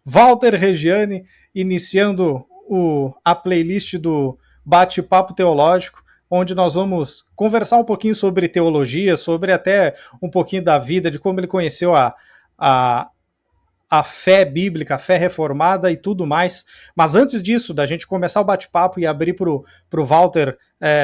Walter Reggiani, iniciando a playlist do Bate-Papo Teológico, onde nós vamos conversar um pouquinho sobre teologia, sobre até um pouquinho da vida, de como ele conheceu a fé bíblica, a fé reformada e tudo mais. Mas antes disso, da gente começar o bate-papo e abrir para o Walter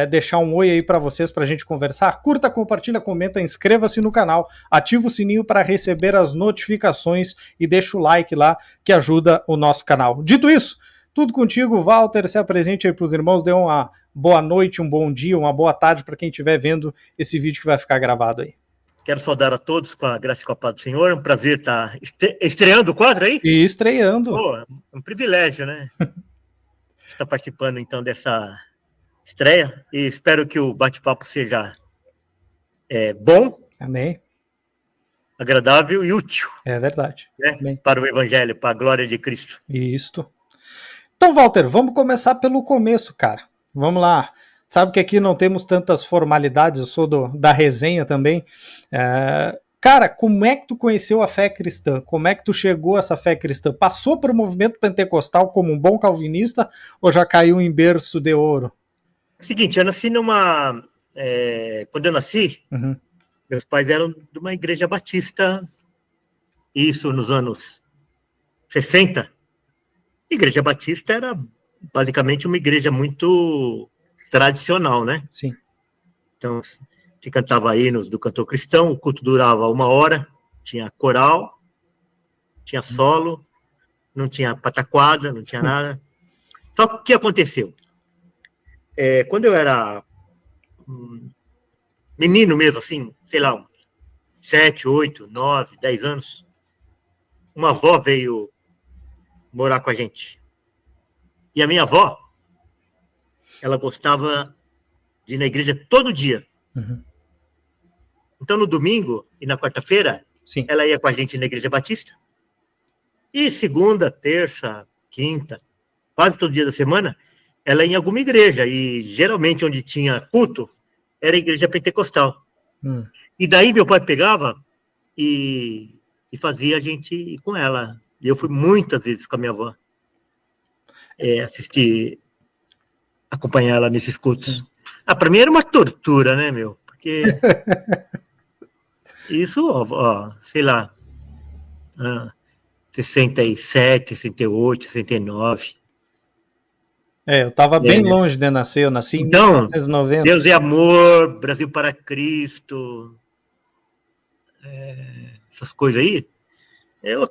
deixar um oi aí para vocês, para a gente conversar, curta, compartilha, comenta, inscreva-se no canal, ativa o sininho para receber as notificações e deixa o like lá, que ajuda o nosso canal. Dito isso, tudo contigo, Walter, se apresente aí para os irmãos, dê uma boa noite, um bom dia, uma boa tarde para quem estiver vendo esse vídeo que vai ficar gravado aí. Quero saudar a todos com a graça e com a paz do Senhor. É um prazer estar estreando o quadro aí. E estreando. Pô, é um privilégio, né? Estar participando, então, dessa estreia. E espero que o bate-papo seja bom. Amém. Agradável e útil. É verdade. Né? Para o Evangelho, para a glória de Cristo. Isto. Então, Walter, vamos começar pelo começo, cara. Vamos lá. Sabe que aqui não temos tantas formalidades, eu sou da resenha também. Cara, como é que tu conheceu a fé cristã? Como é que tu chegou a essa fé cristã? Passou para o movimento pentecostal como um bom calvinista ou já caiu em berço de ouro? Seguinte, eu nasci quando eu nasci, meus pais eram de uma igreja batista, isso nos anos 60. Igreja batista era basicamente uma igreja muito tradicional, né? Sim. Então, se cantava hinos do cantor cristão, o culto durava 1 hora, tinha coral, tinha solo, não tinha pataquada, não tinha nada. Só que o que aconteceu? Quando eu era menino mesmo, assim, sei lá, 7, 8, 9, 10 anos, uma avó veio morar com a gente. E a minha avó, ela gostava de ir na igreja todo dia. Então, no domingo e na quarta-feira, ela ia com a gente na igreja batista. E segunda, terça, quinta, quase todo dia da semana, ela ia em alguma igreja. E geralmente onde tinha culto, era a igreja pentecostal. E daí meu pai pegava e fazia a gente ir com ela. E eu fui muitas vezes com a minha avó acompanhar ela nesses cultos. Para mim era uma tortura, né, meu? Porque isso, sei lá, 67, 68, 69. Eu estava bem longe de nascer, eu nasci então, em 1990. Deus é amor, Brasil para Cristo, essas coisas aí, eu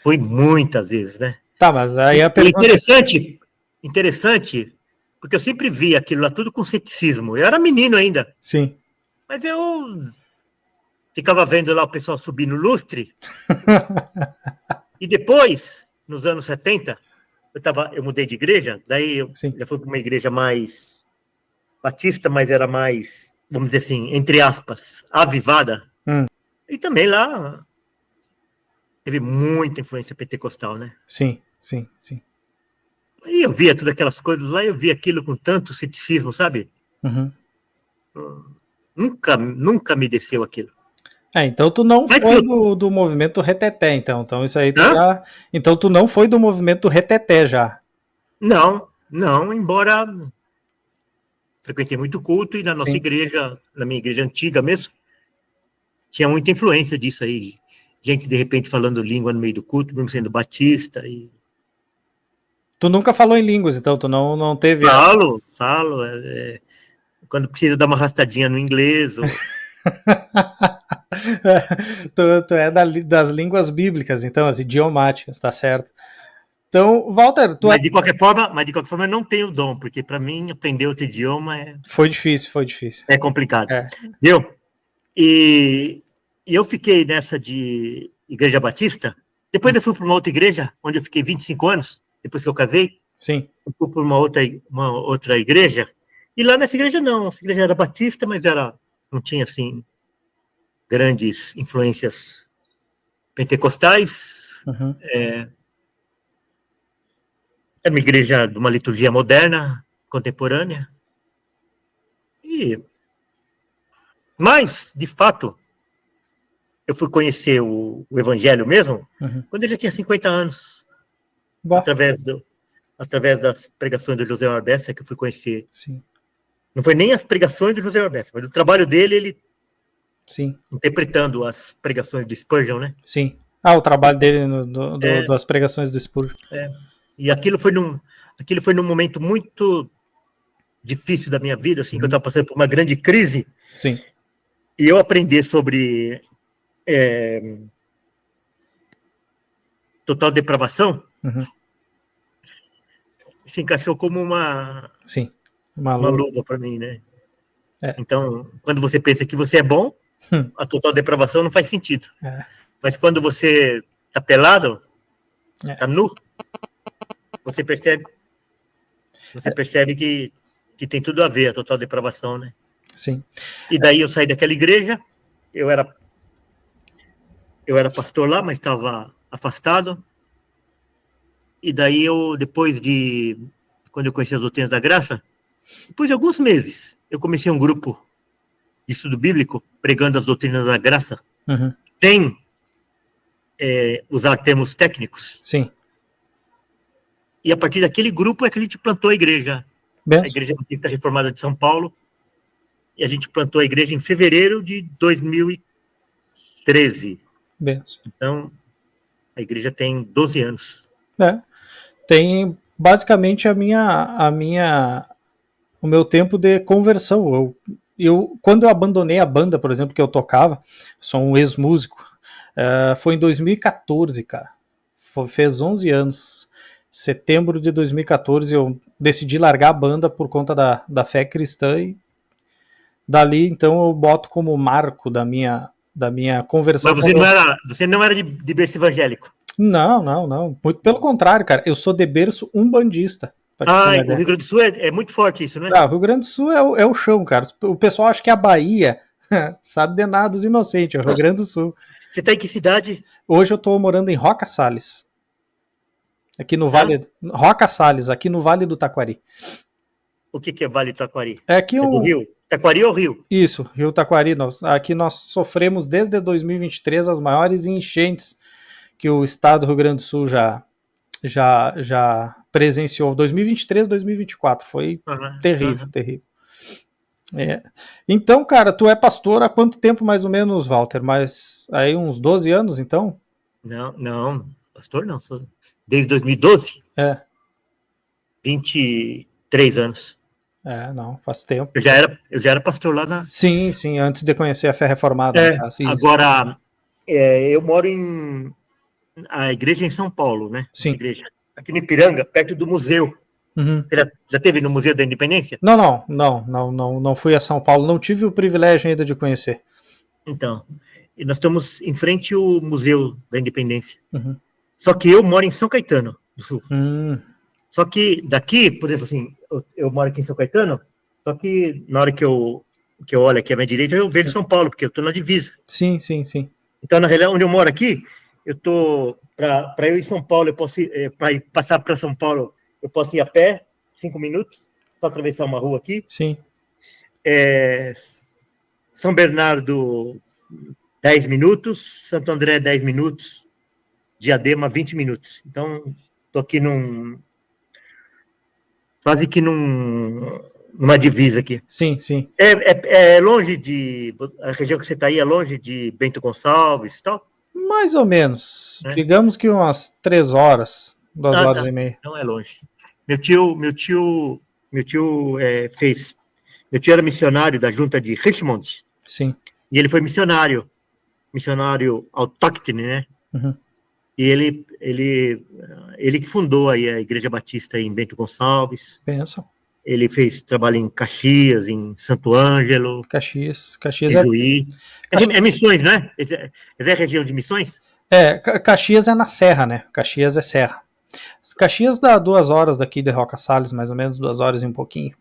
fui muitas vezes, né? Tá, mas aí a pergunta... Interessante, porque eu sempre vi aquilo lá tudo com ceticismo. Eu era menino ainda. Sim. Mas eu ficava vendo lá o pessoal subir no lustre. E depois, nos anos 70, eu mudei de igreja, daí eu já fui para uma igreja mais batista, mas era mais, vamos dizer assim, entre aspas, avivada. E também lá teve muita influência pentecostal, né? Sim. E eu via todas aquelas coisas lá, eu via aquilo com tanto ceticismo, sabe? Nunca me desceu aquilo. Então tu não foi do movimento reteté, então isso aí tu já... Então tu não foi do movimento reteté já? Não, embora frequentei muito culto e na nossa igreja, na minha igreja antiga mesmo, tinha muita influência disso aí. Gente, de repente, falando língua no meio do culto, mesmo sendo batista. E... Tu nunca falou em línguas, então? Tu não teve... Falo. Quando precisa dar uma arrastadinha no inglês. Ou... tu é das línguas bíblicas, então, as idiomáticas, tá certo? Então, Walter... Mas de qualquer forma, eu não tenho dom, porque para mim, aprender outro idioma Foi difícil. É complicado. Viu? E eu fiquei nessa de igreja batista. Depois eu fui para uma outra igreja, onde eu fiquei 25 anos, depois que eu casei. Sim. Eu fui para uma outra igreja. E lá nessa igreja não. Essa igreja era batista, mas não tinha, assim, grandes influências pentecostais. Era uma igreja de uma liturgia moderna, contemporânea. Mas, de fato, eu fui conhecer o Evangelho mesmo quando ele já tinha 50 anos. Através das pregações do José Bessa que eu fui conhecer. Sim. Não foi nem as pregações do José Bessa, mas o trabalho dele, ele Sim. interpretando as pregações do Spurgeon, né? Sim. O trabalho dele das pregações do Spurgeon. E aquilo foi num momento muito difícil da minha vida, assim, que eu estava passando por uma grande crise. Sim. E eu aprendi sobre total depravação, se encaixou como uma luva para mim, né? Então, quando você pensa que você é bom, a total depravação não faz sentido. Mas quando você tá pelado, tá nu, você percebe que tem tudo a ver a total depravação, né? Sim. E daí eu saí daquela igreja, eu era pastor lá, mas estava afastado. E daí quando eu conheci as doutrinas da graça, depois de alguns meses, eu comecei um grupo de estudo bíblico, pregando as doutrinas da graça, sem usar termos técnicos. Sim. E a partir daquele grupo é que a gente plantou a igreja. A Igreja Batista Reformada de São Paulo. E a gente plantou a igreja em fevereiro de 2013. Então, a igreja tem 12 anos. Tem basicamente o meu tempo de conversão. Quando eu abandonei a banda, por exemplo, que eu tocava, sou um ex-músico, foi em 2014, cara. Fez 11 anos. Setembro de 2014 eu decidi largar a banda por conta da fé cristã e dali, então, eu boto como marco da minha conversão. Mas você não era de berço evangélico? Não. Muito pelo contrário, cara. Eu sou de berço umbandista. O Rio Grande do Sul é muito forte isso, né? O Rio Grande do Sul é o chão, cara. O pessoal acha que a Bahia sabe de nada dos inocentes, é o Rio Grande do Sul. Você tá em que cidade? Hoje eu tô morando em Roca Salles. Aqui no Vale... Roca Salles, aqui no Vale do Taquari. O que é Vale do Taquari? É aqui do Rio? Taquari ou Rio? Isso, Rio Taquari. Aqui nós sofremos desde 2023 as maiores enchentes que o estado do Rio Grande do Sul já presenciou. 2023, 2024. Foi terrível. Então, cara, tu é pastor há quanto tempo mais ou menos, Walter? Mas aí uns 12 anos, então? Não, pastor não. Desde 2012? 23 anos. Não, faz tempo. Eu já era pastor lá na... Sim, antes de conhecer a fé reformada. Agora, eu moro a igreja em São Paulo, né? Sim. Igreja. Aqui no Ipiranga, perto do museu. Você já esteve no Museu da Independência? Não fui a São Paulo, não tive o privilégio ainda de conhecer. Então, e nós estamos em frente ao Museu da Independência. Só que eu moro em São Caetano do Sul. Só que daqui, por exemplo, assim, eu moro aqui em São Caetano, só que na hora que eu olho aqui à minha direita, eu vejo São Paulo, porque eu estou na divisa. Sim. Então, na realidade, onde eu moro aqui, eu estou, para eu ir em São Paulo, eu posso para passar para São Paulo, eu posso ir a pé, 5 minutos, só atravessar uma rua aqui. Sim. São Bernardo, 10 minutos, Santo André, 10 minutos, Diadema, 20 minutos. Então, estou aqui quase que numa divisa aqui. Sim. É longe a região que você está aí é longe de Bento Gonçalves e tal? Mais ou menos. Digamos que umas 3 horas, 2 horas e meia. Não é longe. Meu tio era missionário da junta de Richmond. Sim. E ele foi missionário autóctone, né? E ele que fundou aí a Igreja Batista em Bento Gonçalves. Pensa. Ele fez trabalho em Caxias, em Santo Ângelo. Caxias Juí. É Missões, né? É região de Missões? Caxias é na Serra, né? Caxias é Serra. Caxias dá 2 horas daqui de Roca Salles, mais ou menos 2 horas e um pouquinho.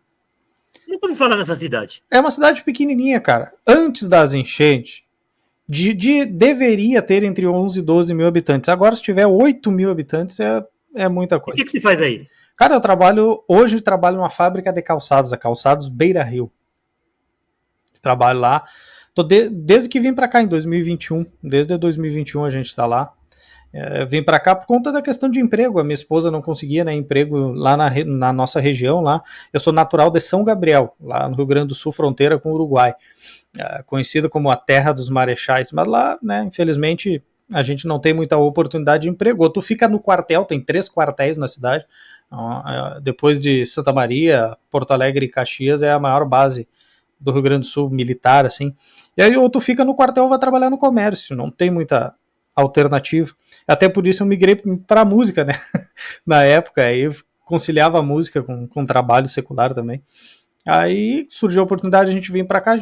Nunca ouvi falar nessa cidade. É uma cidade pequenininha, cara. Antes das enchentes, deveria ter entre 11 e 12 mil habitantes. Agora, se tiver 8 mil habitantes, é muita coisa. O que você faz aí? Cara, hoje eu trabalho numa fábrica de calçados, a Calçados Beira Rio. Trabalho lá Desde que vim para cá em 2021, desde 2021 a gente está lá. Vim para cá por conta da questão de emprego. A minha esposa não conseguia, né, emprego lá na nossa região. Lá, eu sou natural de São Gabriel, lá no Rio Grande do Sul, fronteira com o Uruguai, conhecida como a terra dos marechais. Mas lá, né, infelizmente, a gente não tem muita oportunidade de emprego. Ou tu fica no quartel, tem 3 quartéis na cidade. Depois de Santa Maria, Porto Alegre e Caxias é a maior base do Rio Grande do Sul militar, assim. E aí ou tu fica no quartel ou vai trabalhar no comércio. Não tem muita alternativa. Até por isso eu migrei para a música, né? Na época, aí eu conciliava a música com trabalho secular também. Aí surgiu a oportunidade, a gente veio para cá,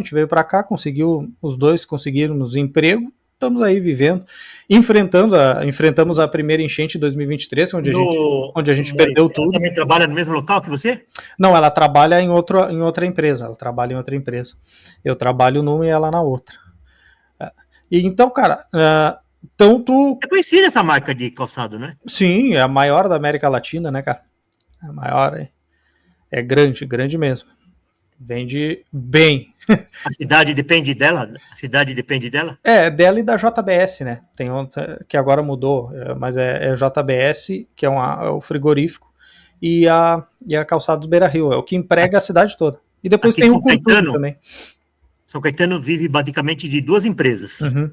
os dois conseguimos emprego, estamos aí vivendo, enfrentamos a primeira enchente de 2023, onde a gente perdeu tudo. Ela também trabalha no mesmo local que você? Não, ela trabalha em outra empresa, eu trabalho numa e ela na outra. E então, cara, então tu... É conhecida essa marca de calçado, né? Sim, é a maior da América Latina, né, cara? É a maior, é grande mesmo. Vende bem. A cidade depende dela? Dela e da JBS, né? Tem outra que agora mudou, mas é JBS, que é o frigorífico, e a Calçados Beira Rio, é o que emprega a cidade toda. E depois aqui tem o Cultura também. São Caetano vive basicamente de 2 empresas. Uhum.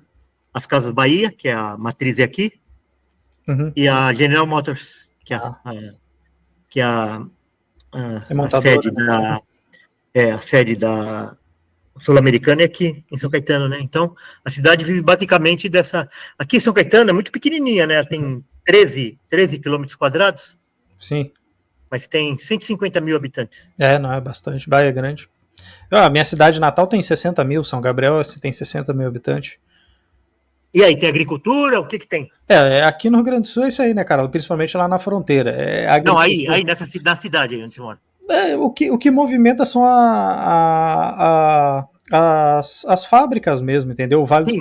As Casas Bahia, que é a matriz é aqui, e a General Motors, que é a sede da... a sede da Sul-Americana é aqui em São Caetano, né? Então, a cidade vive basicamente dessa... Aqui em São Caetano é muito pequenininha, né? Tem 13 quilômetros quadrados. Sim. Mas tem 150 mil habitantes. Não é bastante. Bahia é grande. A minha cidade natal tem 60 mil, São Gabriel tem 60 mil habitantes. E aí, tem agricultura? O que tem? Aqui no Rio Grande do Sul é isso aí, né, cara? Principalmente lá na fronteira. Não, aí na cidade aí onde você mora. O que movimenta são as fábricas mesmo, entendeu? O Vale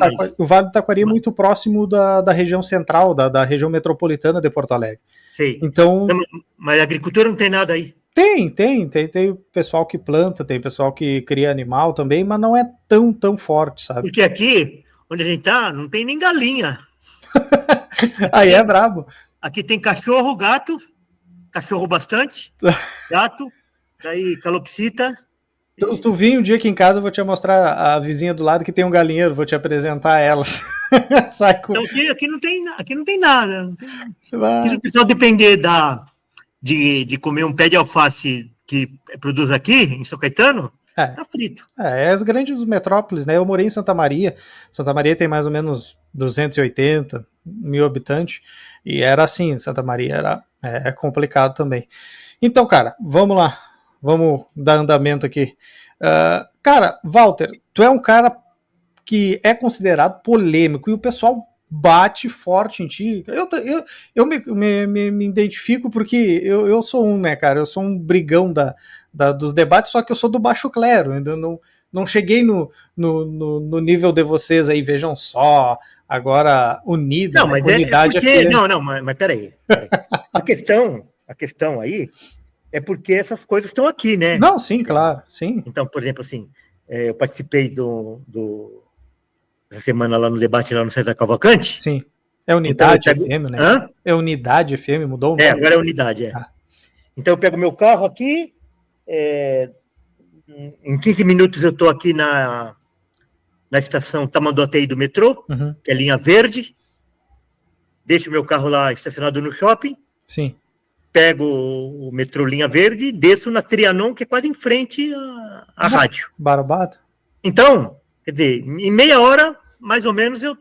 do Taquari é muito próximo da região central, da região metropolitana de Porto Alegre. Sim. Então, mas a agricultura não tem nada aí? Tem pessoal que planta, tem pessoal que cria animal também, mas não é tão forte, sabe? Porque aqui, onde a gente tá, não tem nem galinha. Aí é brabo. Aqui tem cachorro, gato, cachorro bastante, gato, daí calopsita. Tu vem um dia aqui em casa, eu vou te mostrar a vizinha do lado que tem um galinheiro, vou te apresentar elas. Sai com... Então aqui não tem nada. Se o pessoal depender de comer um pé de alface que produz aqui, em São Caetano, tá frito. As grandes metrópoles, né? Eu morei em Santa Maria. Santa Maria tem mais ou menos 280 mil habitantes. E era assim, Santa Maria é complicado também. Então, cara, vamos lá. Vamos dar andamento aqui. Cara, Walter, tu é um cara que é considerado polêmico e o pessoal bate forte em ti. Eu me identifico porque eu sou né, cara? Eu sou um brigão dos debates, só que eu sou do baixo clero, ainda não cheguei no nível de vocês aí, vejam só, agora unido, não, mas unidade porque, não, mas peraí. A questão aí é porque essas coisas estão aqui, né? Não, sim, claro, sim. Então, por exemplo, assim, eu participei essa semana lá no debate lá no César Cavalcante. Sim. É Unidade então, FM, né? Hã? É Unidade FM, mudou o nome? Agora é Unidade, Então eu pego meu carro aqui, em 15 minutos eu estou aqui na estação Tamanduateí do metrô, que é linha verde, deixo meu carro lá estacionado no shopping, sim. Pego o metrô linha verde, desço na Trianon, que é quase em frente à rádio. Barbado. Então, quer dizer, em meia hora, mais ou menos, eu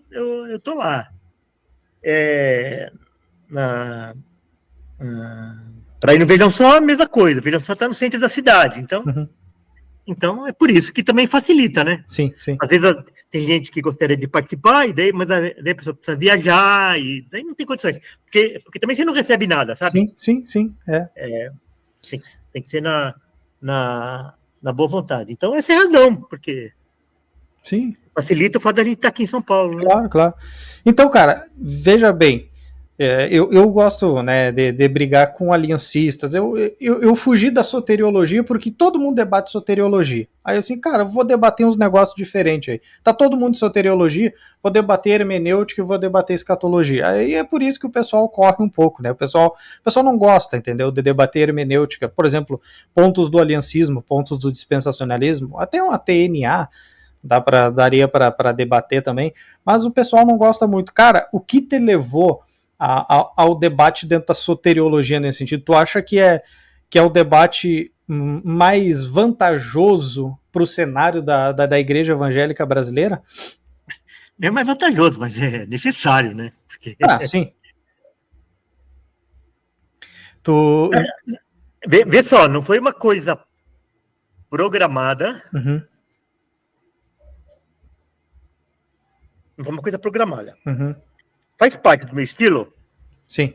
tô lá. Para ir no Vejam Só, a mesma coisa. O Vejam Só está no centro da cidade. Então é por isso que também facilita, né? Sim. Às vezes tem gente que gostaria de participar, mas daí a pessoa precisa viajar, e daí não tem condições. Porque também você não recebe nada, sabe? Sim. Tem que ser na boa vontade. Então essa é a razão, porque sim. Facilita o fato da gente estar aqui em São Paulo. Né? Claro. Então, cara, veja bem, Eu gosto, né, de brigar com aliancistas. Eu fugi da soteriologia porque todo mundo debate soteriologia. Aí assim, cara, eu vou debater uns negócios diferentes aí. Tá todo mundo de soteriologia, vou debater hermenêutica e vou debater escatologia. Aí é por isso que o pessoal corre um pouco, né? O pessoal não gosta, entendeu? De debater hermenêutica. Por exemplo, pontos do aliancismo, pontos do dispensacionalismo, até uma TNA daria para debater também, mas o pessoal não gosta muito. Cara, o que te levou ao debate dentro da soteriologia nesse sentido? Tu acha que é o debate mais vantajoso para o cenário da igreja evangélica brasileira? Não é mais vantajoso, mas é necessário, né? Porque... sim. Vê só, não foi uma coisa programada. Uhum. Não foi uma coisa programada. Uhum. Faz parte do meu estilo. Sim.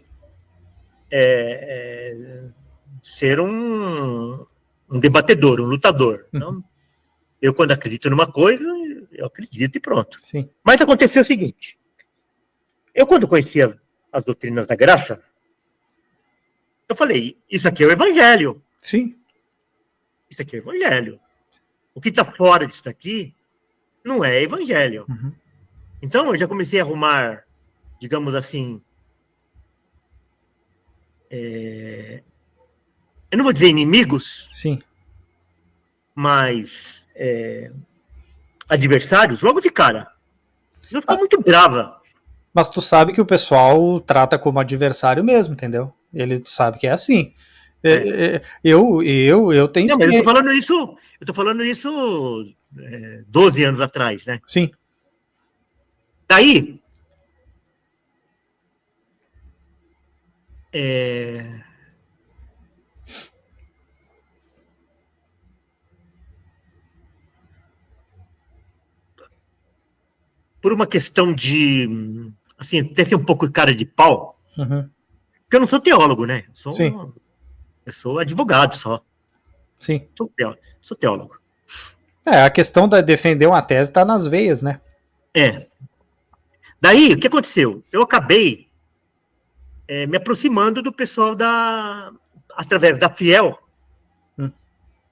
Ser um debatedor, um lutador. Uhum. Então, eu, quando acredito numa coisa, eu acredito e pronto. Sim. Mas aconteceu o seguinte. Eu, quando conhecia as doutrinas da graça, eu falei, isso aqui é o evangelho. Sim. Isso aqui é o evangelho. O que está fora disso daqui não é evangelho. Uhum. Então, eu já comecei a arrumar, digamos assim, eu não vou dizer inimigos, sim, mas adversários, logo de cara. Não ficou muito brava. Mas tu sabe que o pessoal trata como adversário mesmo, entendeu? Ele sabe que é assim. Eu tenho não, mas eu tô falando isso 12 anos atrás, né? Sim. Daí, por uma questão de, assim, até ser um pouco cara de pau, uhum. porque eu não sou teólogo, né? Sim. Eu sou advogado só. Sim. Sou teólogo. A questão de defender uma tese está nas veias, né? Daí, o que aconteceu? Eu acabei me aproximando do pessoal através da Fiel.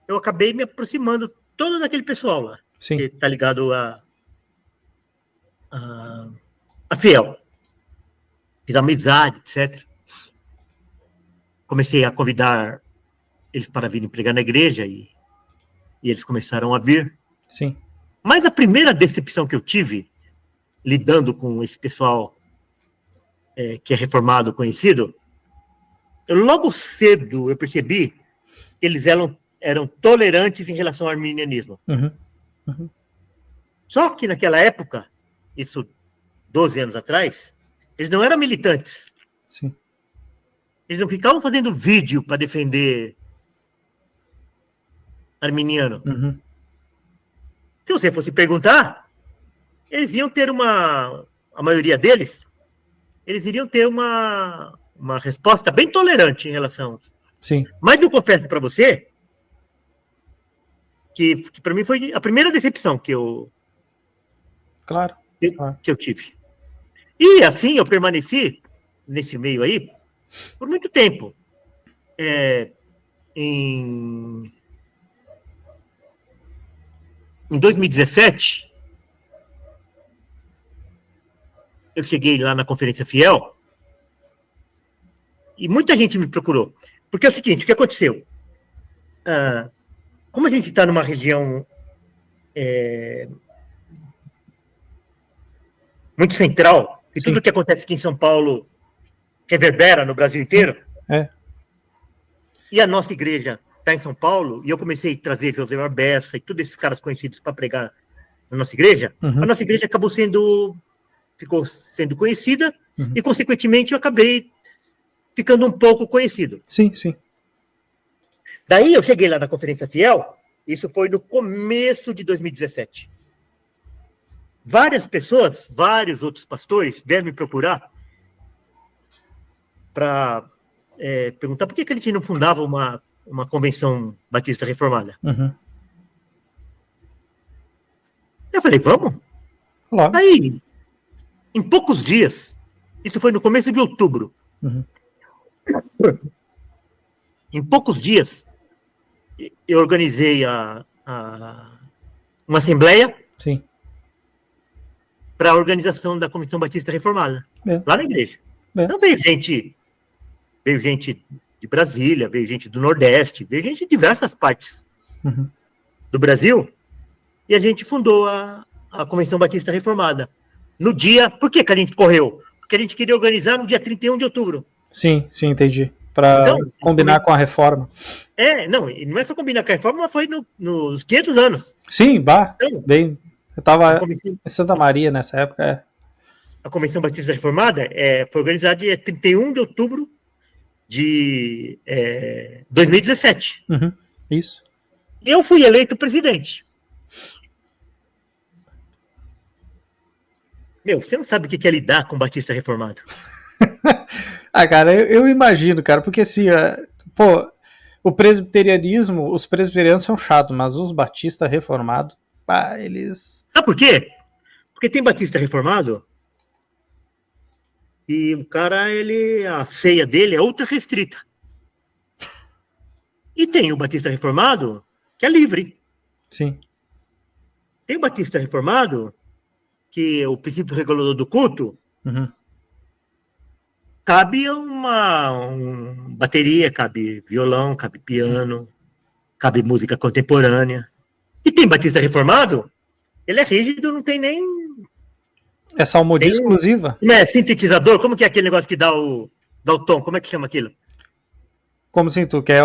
Eu acabei me aproximando todo daquele pessoal lá. Sim. Que tá ligado a Fiel. Fiz amizade, etc. Comecei a convidar eles para virem pregar na igreja e eles começaram a vir. Sim. Mas a primeira decepção que eu tive, lidando com esse pessoal que é reformado, conhecido, logo cedo eu percebi que eles eram tolerantes em relação ao arminianismo. Uhum. Uhum. Só que naquela época, isso 12 anos atrás, eles não eram militantes. Sim. Eles não ficavam fazendo vídeo para defender arminiano. Uhum. Se você fosse perguntar, eles iam ter a maioria deles, eles iriam ter uma resposta bem tolerante em relação. Sim. Mas eu confesso para você que para mim foi a primeira decepção que eu tive. E assim eu permaneci nesse meio aí por muito tempo. Em 2017, eu cheguei lá na Conferência Fiel e muita gente me procurou. Porque é o seguinte, o que aconteceu? Como a gente está numa região muito central, e tudo que acontece aqui em São Paulo reverbera no Brasil inteiro, e a nossa igreja está em São Paulo, e eu comecei a trazer José Bessa e todos esses caras conhecidos para pregar na nossa igreja, a nossa igreja ficou sendo conhecida, e consequentemente eu acabei ficando um pouco conhecido. Sim, sim. Daí eu cheguei lá na Conferência Fiel, isso foi no começo de 2017. Várias pessoas, vários outros pastores vieram me procurar para perguntar por que a gente não fundava uma convenção batista reformada. Uhum. Eu falei, vamos? Olá. Aí, em poucos dias, Isso foi no começo de outubro. Uhum. Em poucos dias, eu organizei uma assembleia para a organização da Comissão Batista Reformada, lá na igreja. Então veio gente de Brasília, veio gente do Nordeste, veio gente de diversas partes do Brasil, e a gente fundou a Comissão Batista Reformada. No dia... Por que a gente correu? Porque a gente queria organizar no dia 31 de outubro. Sim, entendi. Para combinar com a reforma. Não é só combinar com a reforma, mas foi nos 500 anos. Sim, então, bem... Eu estava em Santa Maria nessa época. A Comissão Batista Reformada foi organizada dia 31 de outubro de 2017. Isso. E eu fui eleito presidente. Você não sabe o que é lidar com Batista Reformado. Cara, eu imagino, cara, porque assim, o presbiterianismo, os presbiterianos são chatos, mas os batistas reformados, eles... Sabe por quê? Porque tem batista reformado e o cara, a ceia dele é ultra restrita. E tem o batista reformado que é livre. Sim. Tem o batista reformado que o princípio regulador do culto cabe uma bateria, cabe violão, cabe piano, cabe música contemporânea. E tem batista reformado, ele é rígido, não tem nem... É salmodia exclusiva? Sintetizador, como que é aquele negócio que dá o tom? Como é que chama aquilo? Como assim, tu quer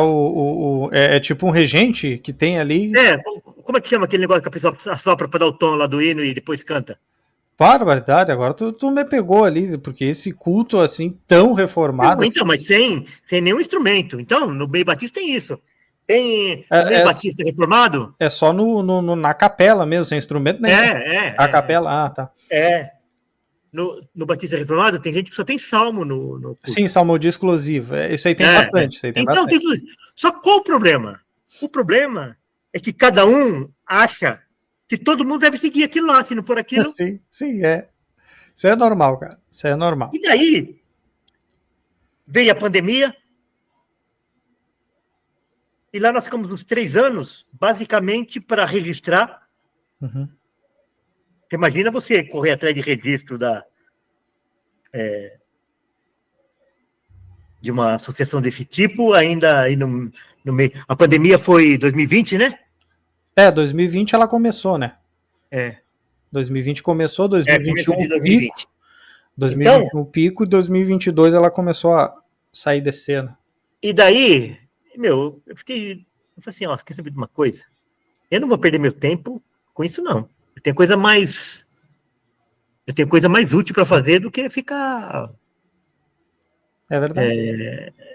é tipo um regente que tem ali... Como é que chama aquele negócio que a pessoa assopra para dar o tom lá do hino e depois canta? Barbaridade, agora tu me pegou ali, porque esse culto assim, tão reformado... Não, então, mas sem nenhum instrumento. Então, no meio batista tem isso. Tem meio batista reformado? É só na capela mesmo, sem instrumento nenhum. A capela, tá. No Batista Reformado tem gente que só tem salmo no culto. Sim, salmodia exclusiva. Isso aí tem bastante. Isso aí tem bastante. Tem tudo. Só qual o problema? O problema é que cada um acha que todo mundo deve seguir aquilo lá. Se não for aquilo... Sim, isso é normal, cara. Isso é normal. E daí veio a pandemia e lá nós ficamos uns 3 anos, basicamente, para registrar. Imagina você correr atrás de registro de uma associação desse tipo, ainda aí no meio. A pandemia foi 2020, né? 2020 ela começou, né? 2020 começou, 2021 pico. 2021 então, pico e 2022 ela começou a sair de cena. E daí, eu falei assim, quer saber de uma coisa? Eu não vou perder meu tempo com isso, não. Eu tenho coisa mais útil para fazer do que ficar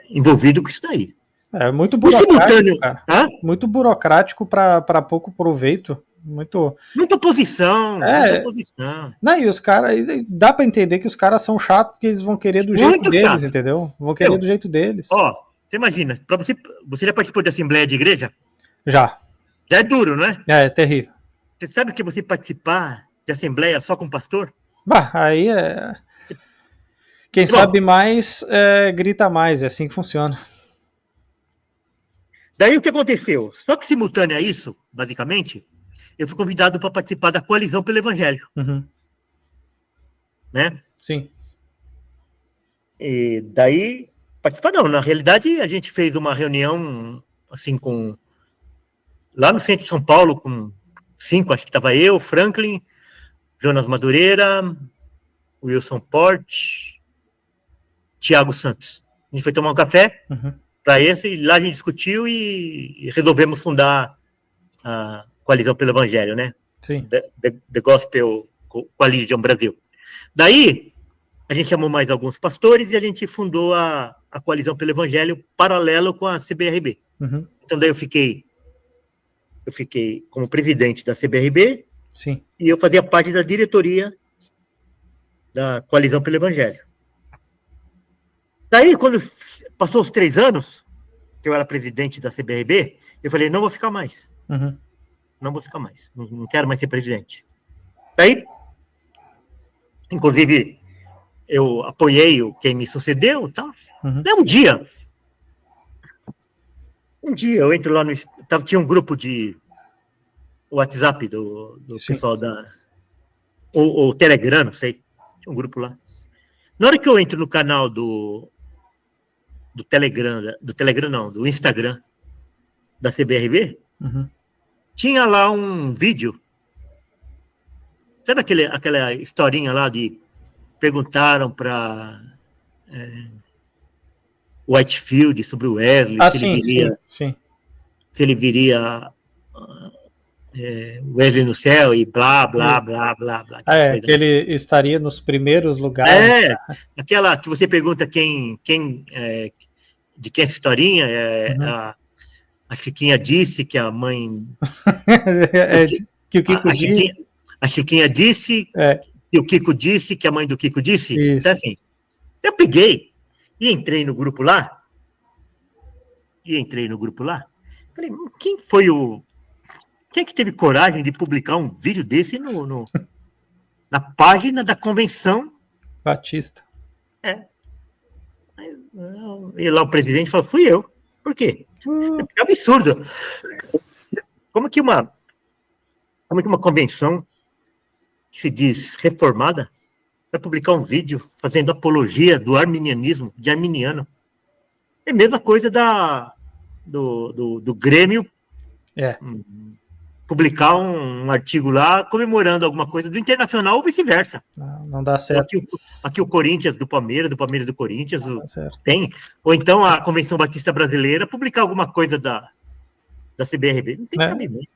envolvido com isso daí. É muito burocrático, cara. Muito burocrático para pouco proveito. Muita oposição. Muita oposição. Não, e os caras, dá para entender que os caras são chatos porque eles vão querer do jeito deles, entendeu? Vão querer do jeito deles. Você imagina, você já participou de assembleia de igreja? Já. Já é duro, não é? É terrível. Você sabe que você participar de assembleia só com pastor? Aí quem sabe mais, grita mais, é assim que funciona. Daí o que aconteceu? Só que simultâneo a isso, basicamente, eu fui convidado para participar da Coalizão pelo Evangelho. Né? Sim. E daí, participar não, na realidade a gente fez uma reunião, assim, lá no centro de São Paulo, com 5, acho que estava eu, Franklin, Jonas Madureira, Wilson Porte, Tiago Santos. A gente foi tomar um café para esse, e lá a gente discutiu e resolvemos fundar a Coalizão pelo Evangelho, né? Sim. The Gospel Coalition Brasil. Daí, a gente chamou mais alguns pastores e a gente fundou a Coalizão pelo Evangelho paralelo com a CBRB. Então, daí eu fiquei como presidente da CBRB. Sim. E eu fazia parte da diretoria da Coalizão pelo Evangelho. Daí, quando passou os 3 anos, que eu era presidente da CBRB, eu falei, não vou ficar mais. Não vou ficar mais. Não quero mais ser presidente. Daí, inclusive, eu apoiei quem me sucedeu e tal. Uhum. Um dia eu entro lá tinha um grupo de WhatsApp do pessoal ou Telegram, não sei. Tinha um grupo lá. Na hora que eu entro no canal do Telegram, do Instagram da CBRB, tinha lá um vídeo. Sabe aquela historinha lá de perguntaram para Whitefield sobre o Wesley, sim. Se ele viria Wesley no céu e blá, blá, blá, blá, blá. Que ele estaria nos primeiros lugares. Aquela que você pergunta de quem é essa historinha, a Chiquinha disse que a mãe... que o Kiko disse... A Chiquinha disse que o Kiko disse que a mãe do Kiko disse. Isso. Então, assim, eu peguei e entrei no grupo lá. Falei, quem é que teve coragem de publicar um vídeo desse na página da convenção Batista? E lá o presidente falou, fui eu. Por quê? É absurdo. Como que uma convenção que se diz reformada vai publicar um vídeo fazendo apologia do arminianismo, de arminiano? É a mesma coisa do Grêmio publicar um artigo lá comemorando alguma coisa do Internacional ou vice-versa. Não dá certo. Aqui o Corinthians do Palmeiras do Corinthians tem. Ou então a Convenção Batista Brasileira publicar alguma coisa da CBRB. Não tem cabimento.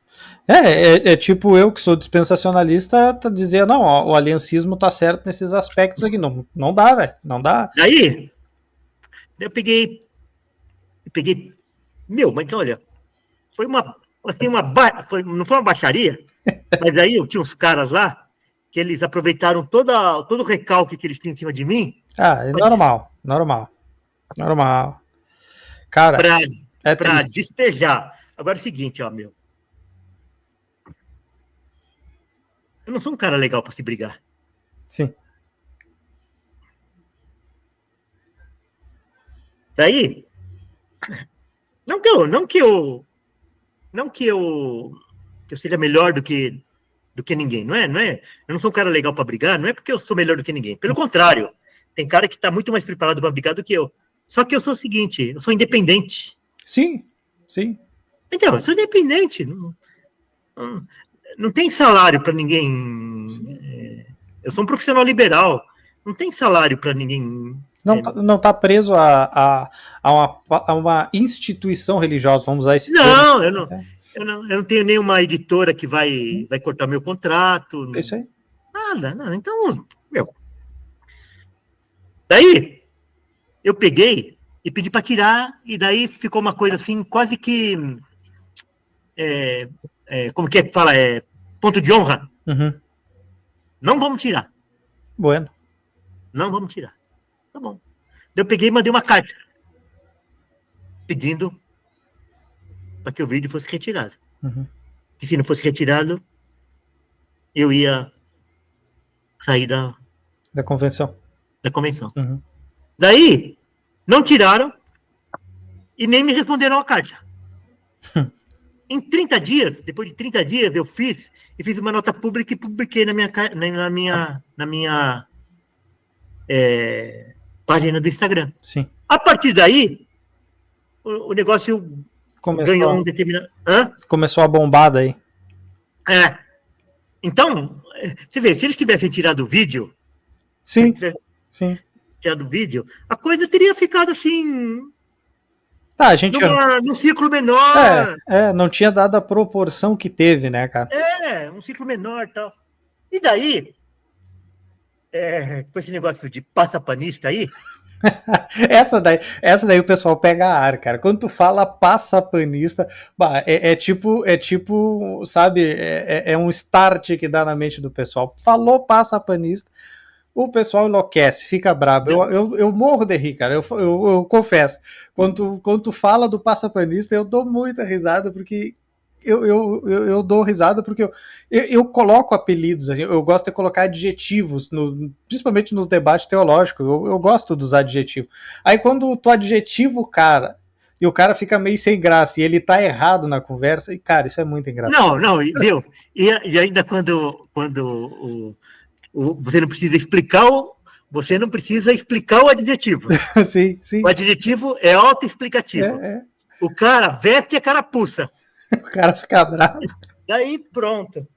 Tipo eu que sou dispensacionalista dizer, não, o aliancismo tá certo nesses aspectos aqui. Não dá, velho. Não dá. Daí eu peguei. Mas olha, foi não foi uma baixaria, mas aí eu tinha uns caras lá que eles aproveitaram todo o recalque que eles tinham em cima de mim. Normal. Cara, pra despejar. Agora é o seguinte, eu não sou um cara legal pra se brigar. Sim. Daí, não que eu seja melhor do que ninguém, não é? Eu não sou um cara legal para brigar, não é porque eu sou melhor do que ninguém. Pelo contrário, tem cara que está muito mais preparado para brigar do que eu. Só que eu sou o seguinte, eu sou independente. Sim. Então, eu sou independente. Não tem salário para ninguém. Eu sou um profissional liberal. Não tem salário para ninguém. Não tá preso a uma instituição religiosa, vamos usar esse termo. Eu não tenho nenhuma editora que vai cortar meu contrato. É isso aí. Nada. Então, Daí, eu peguei e pedi para tirar, e daí ficou uma coisa assim, quase que... como que fala? Ponto de honra. Uhum. Não vamos tirar. Bueno. Não vamos tirar. Tá bom. Eu peguei e mandei uma carta pedindo para que o vídeo fosse retirado. Uhum. Que se não fosse retirado, eu ia sair da convenção. Uhum. Daí, não tiraram e nem me responderam a carta. Em 30 dias, depois de 30 dias, eu fiz uma nota pública e publiquei na minha página do Instagram. Sim. A partir daí, o negócio ganhou um determinado... Começou a bombar daí. Então, você vê, se eles tivessem tirado o vídeo... Sim. Tirado o vídeo, a coisa teria ficado assim... a gente... num ciclo menor. Não tinha dado a proporção que teve, né, cara? Um ciclo menor e tal. E daí... com esse negócio de passapanista aí... essa daí o pessoal pega ar, cara. Quando tu fala passapanista, é tipo, sabe, é um start que dá na mente do pessoal. Falou passapanista, o pessoal enlouquece, fica brabo. Eu morro de rir, cara. Eu confesso. Quando tu fala do passapanista, eu dou muita risada, porque eu dou risada porque eu coloco apelidos, eu gosto de colocar adjetivos, principalmente nos debates teológicos, eu gosto dos adjetivos. Aí quando tu adjetivo o cara, e o cara fica meio sem graça, e ele tá errado na conversa, e cara, isso é muito engraçado. Não, viu? E ainda quando você não precisa explicar você não precisa explicar o adjetivo. Sim, sim. O adjetivo é autoexplicativo. O cara veste a carapuça. O cara fica bravo. Daí, pronto.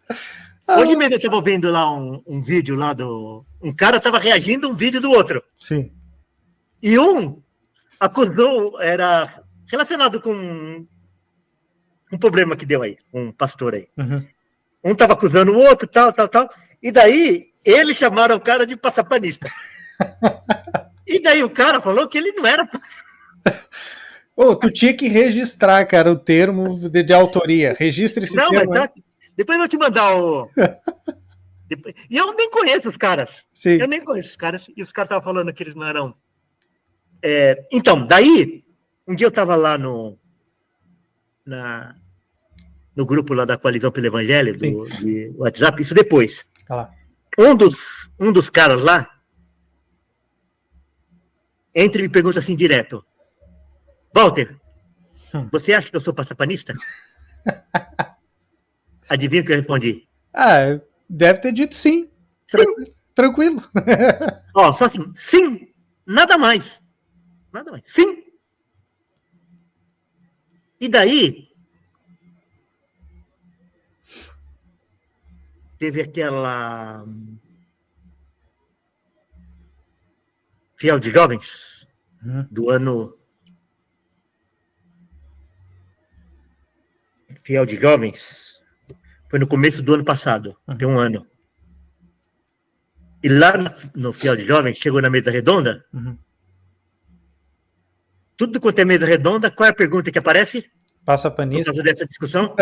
Hoje mesmo eu estava vendo lá um vídeo lá um cara estava reagindo a um vídeo do outro. Sim. E um acusou, era relacionado com um problema que deu aí, um pastor aí. Uhum. Um estava acusando o outro, tal. E daí, eles chamaram o cara de passapanista. E daí o cara falou que ele não era... Tu tinha que registrar, cara, o termo de autoria. Registre esse termo. Mas depois eu vou te mandar o... E eu nem conheço os caras. Sim. Eu nem conheço os caras. E os caras estavam falando que eles não eram... Então, daí, um dia eu estava lá no grupo lá da Coalizão pelo Evangelho, de WhatsApp, isso depois. Ah. Um dos caras lá entra e me pergunta assim direto: Walter, você acha que eu sou passapanista? Adivinha o que eu respondi? Deve ter dito sim. Tranquilo. Só assim, sim, nada mais. Nada mais, sim. E daí, teve aquela Fiel de Jovens, do ano... Fiel de Jovens, foi no começo do ano passado, tem um ano. E lá no Fiel de Jovens, chegou na mesa redonda, tudo quanto é mesa redonda, qual é a pergunta que aparece? Passapanista. Por causa dessa discussão,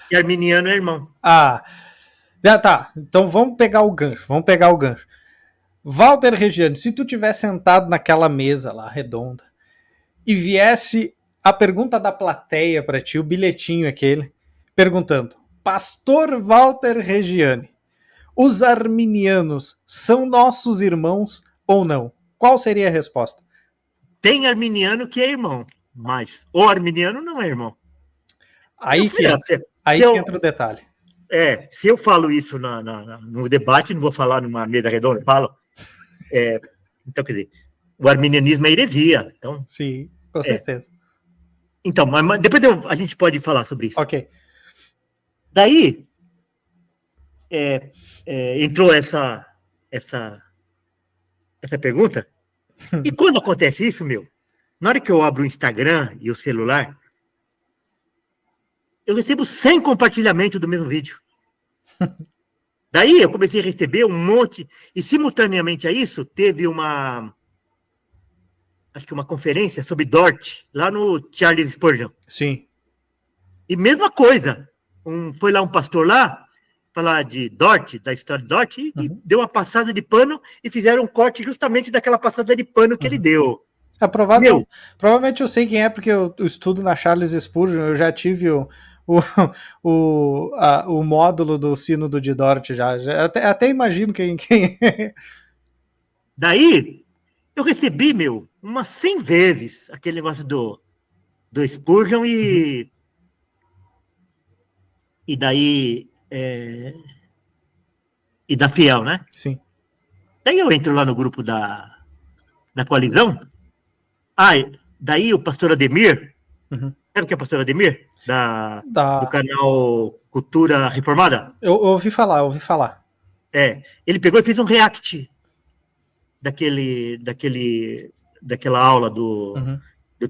e arminiano é irmão. Tá. Então vamos pegar o gancho. Walter Regiane, se tu tivesse sentado naquela mesa lá, redonda, e viesse a pergunta da plateia para ti, o bilhetinho aquele, perguntando: Pastor Walter Regiane, os arminianos são nossos irmãos ou não? Qual seria a resposta? Tem arminiano que é irmão, mas o arminiano não é irmão. Aí que entra o detalhe. Se eu falo isso no debate, não vou falar numa mesa redonda, falo. Então, quer dizer, o arminianismo é heresia. Então, sim, com certeza. Então, mas depois a gente pode falar sobre isso. Ok. Daí, entrou essa pergunta. E quando acontece isso, na hora que eu abro o Instagram e o celular, eu recebo 100 compartilhamentos do mesmo vídeo. Daí eu comecei a receber um monte, e simultaneamente a isso, teve acho que uma conferência sobre Dort, lá no Charles Spurgeon. Sim. E mesma coisa, foi lá um pastor lá, falar de Dort, da história de Dort, e deu uma passada de pano, e fizeram um corte justamente daquela passada de pano que ele deu. Provavelmente eu sei quem é, porque eu estudo na Charles Spurgeon, eu já tive o módulo do Sínodo de Dort, já até imagino quem é. Daí, eu recebi, umas 100 vezes aquele negócio do Spurgeon e daí e da Fiel, né? Sim. Daí eu entro lá no grupo da coalizão. Daí o pastor Ademir, sabe o que é o pastor Ademir? Do canal Cultura Reformada? Eu ouvi falar. Ele pegou e fez um react daquela aula do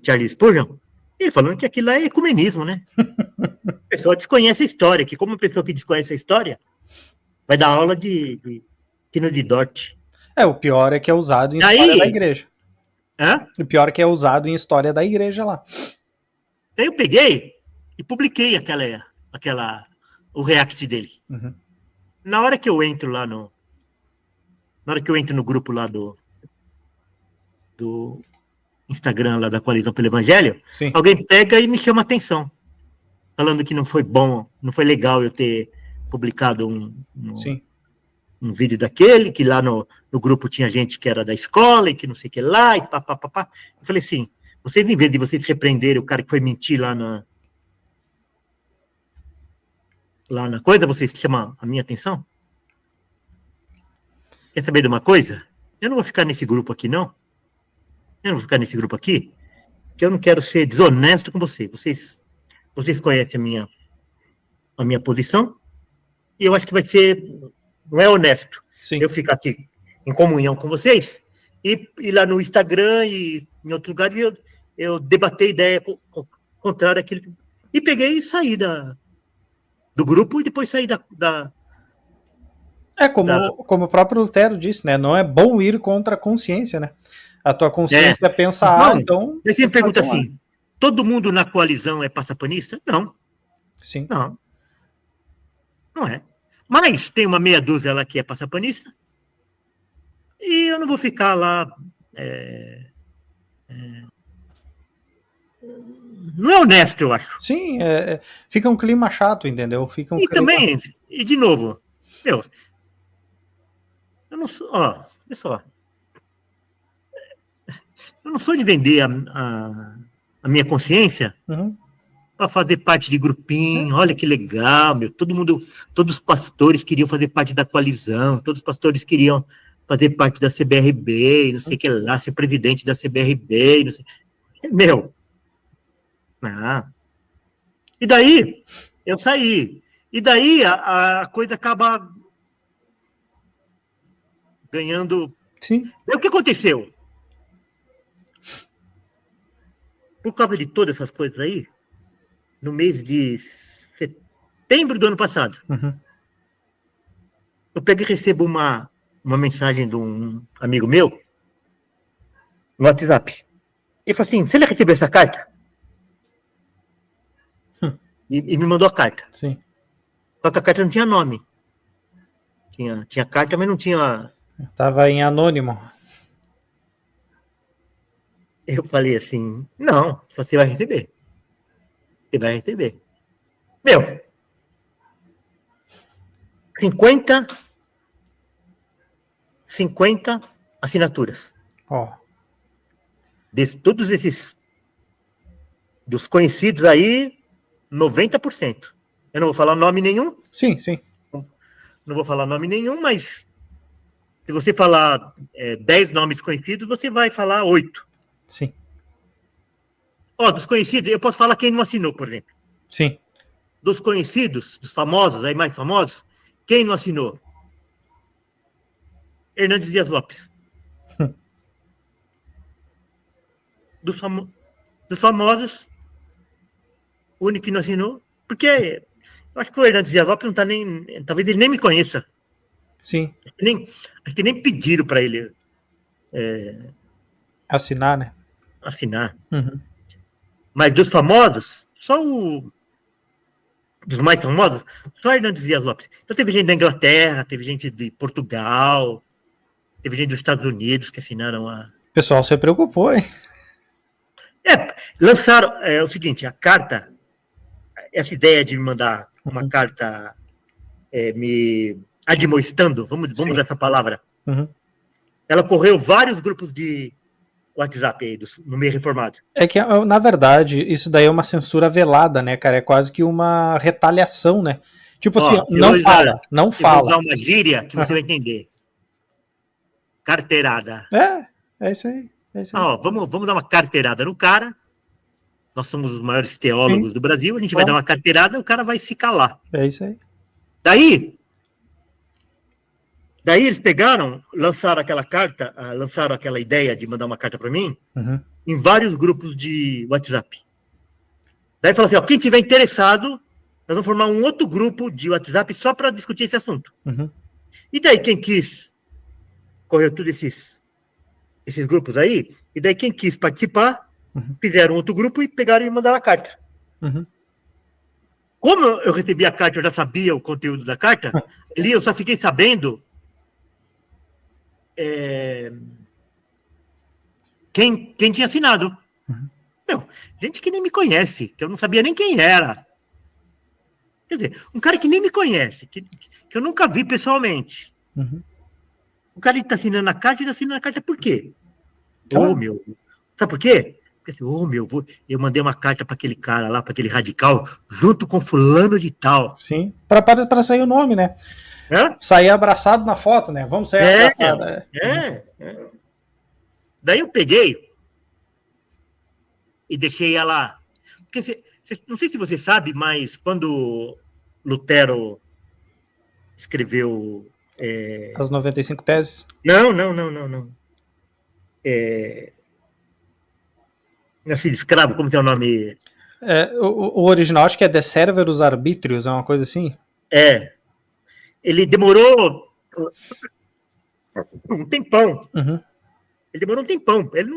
Charles Spurgeon, ele falando que aquilo é ecumenismo, né? A pessoa desconhece a história, que como uma pessoa que desconhece a história vai dar aula de Sínodo de Dort. O pior é que é usado em história da igreja. O pior é que é usado em história da igreja lá. Aí eu peguei e publiquei o react dele. Na hora que eu entro lá na hora que eu entro no grupo lá do Instagram lá da Coalizão pelo Evangelho, alguém pega e me chama a atenção. falando que não foi bom, não foi legal eu ter publicado um vídeo daquele, que lá no grupo tinha gente que era da escola e que não sei o que lá, e pá. Eu falei assim, vocês, em vez de vocês repreenderem o cara que foi mentir lá na coisa, vocês chamam a minha atenção? Quer saber de uma coisa? Eu não vou ficar nesse grupo aqui, não. Eu não vou ficar nesse grupo aqui, porque eu não quero ser desonesto com vocês. Vocês conhecem a minha posição, e eu acho que não é honesto eu ficar aqui em comunhão com vocês, e lá no Instagram e em outro lugar, eu debater ideia contrária àquilo. E peguei e saí do grupo, e depois saí como o próprio Lutero disse, né? Não é bom ir contra a consciência, né? A tua consciência pensa, então... Você me pergunta assim, todo mundo na coalizão é passapanista? Não. Sim. Não é. Mas tem uma meia dúzia lá que é passapanista, e eu não vou ficar lá... Não é honesto, eu acho. Sim, fica um clima chato, entendeu? Também, e de novo, eu não sou... Olha só. Eu não sou de vender a minha consciência para fazer parte de grupinho. Olha que legal, meu. Todos os pastores queriam fazer parte da coalizão, todos os pastores queriam fazer parte da CBRB, não sei o que lá, ser presidente da CBRB, não sei. Meu. E daí, eu saí. E daí a coisa acaba ganhando. Sim. E o que aconteceu? Por causa de todas essas coisas aí, no mês de setembro do ano passado, eu pego e recebo uma mensagem de um amigo meu no WhatsApp. Ele falou assim, você já recebeu essa carta? E me mandou a carta. Sim. Só que a carta não tinha nome. Tinha carta, mas não tinha... Estava em anônimo. Eu falei assim, não, você vai receber. Você vai receber. Meu, 50 assinaturas. Todos esses dos conhecidos aí, 90%. Eu não vou falar nome nenhum. Sim. Não vou falar nome nenhum, mas se você falar 10 nomes conhecidos, você vai falar 8. Sim. Dos conhecidos, eu posso falar quem não assinou, por exemplo. Sim. Dos conhecidos, dos famosos, aí mais famosos, quem não assinou? Hernandes Dias Lopes. Dos famosos, o único que não assinou, porque eu acho que o Hernandes Dias Lopes não tá nem... Talvez ele nem me conheça. Sim. Acho que nem pediram para ele... assinar, né? Assinar. Mas dos famosos, dos mais famosos, só Hernandes Dias Lopes. Então teve gente da Inglaterra, teve gente de Portugal, teve gente dos Estados Unidos que assinaram a... O pessoal se preocupou, hein? Lançaram, o seguinte, a carta, essa ideia de me mandar uma carta me admoestando, vamos usar essa palavra, ela correu vários grupos de WhatsApp aí, no meio reformado. É que, na verdade, isso daí é uma censura velada, né, cara? É quase que uma retaliação, né? Tipo assim, não fala. Eu vou usar uma gíria que você vai entender. Carteirada. É isso aí. Vamos dar uma carteirada no cara. Nós somos os maiores teólogos do Brasil. A gente vai dar uma carteirada e o cara vai se calar. É isso aí. Daí eles pegaram, lançaram aquela carta, lançaram aquela ideia de mandar uma carta para mim em vários grupos de WhatsApp. Daí falou assim, quem tiver interessado, nós vamos formar um outro grupo de WhatsApp só para discutir esse assunto. E daí quem quis, correu todos esses grupos aí, e daí quem quis participar, fizeram outro grupo e pegaram e mandaram a carta. Como eu recebi a carta, eu já sabia o conteúdo da carta, ali eu só fiquei sabendo quem tinha assinado. Gente que nem me conhece, que eu não sabia nem quem era. Quer dizer, um cara que nem me conhece, que eu nunca vi pessoalmente. Uhum. O cara está assinando a carta, ele está assinando a carta por quê? Claro. Meu. Sabe por quê? Porque assim, eu mandei uma carta para aquele cara lá, para aquele radical, junto com fulano de tal. Sim, para sair o nome, né? Hã? Sair abraçado na foto, né? Vamos sair abraçado. Daí eu peguei e deixei ela... Porque não sei se você sabe, mas quando Lutero escreveu... As 95 teses? Não. Assim, escravo, como que é o nome? O original acho que é De Serverus Arbitrius, é uma coisa assim? Ele demorou um tempão. Uhum. Ele demorou um tempão. Ele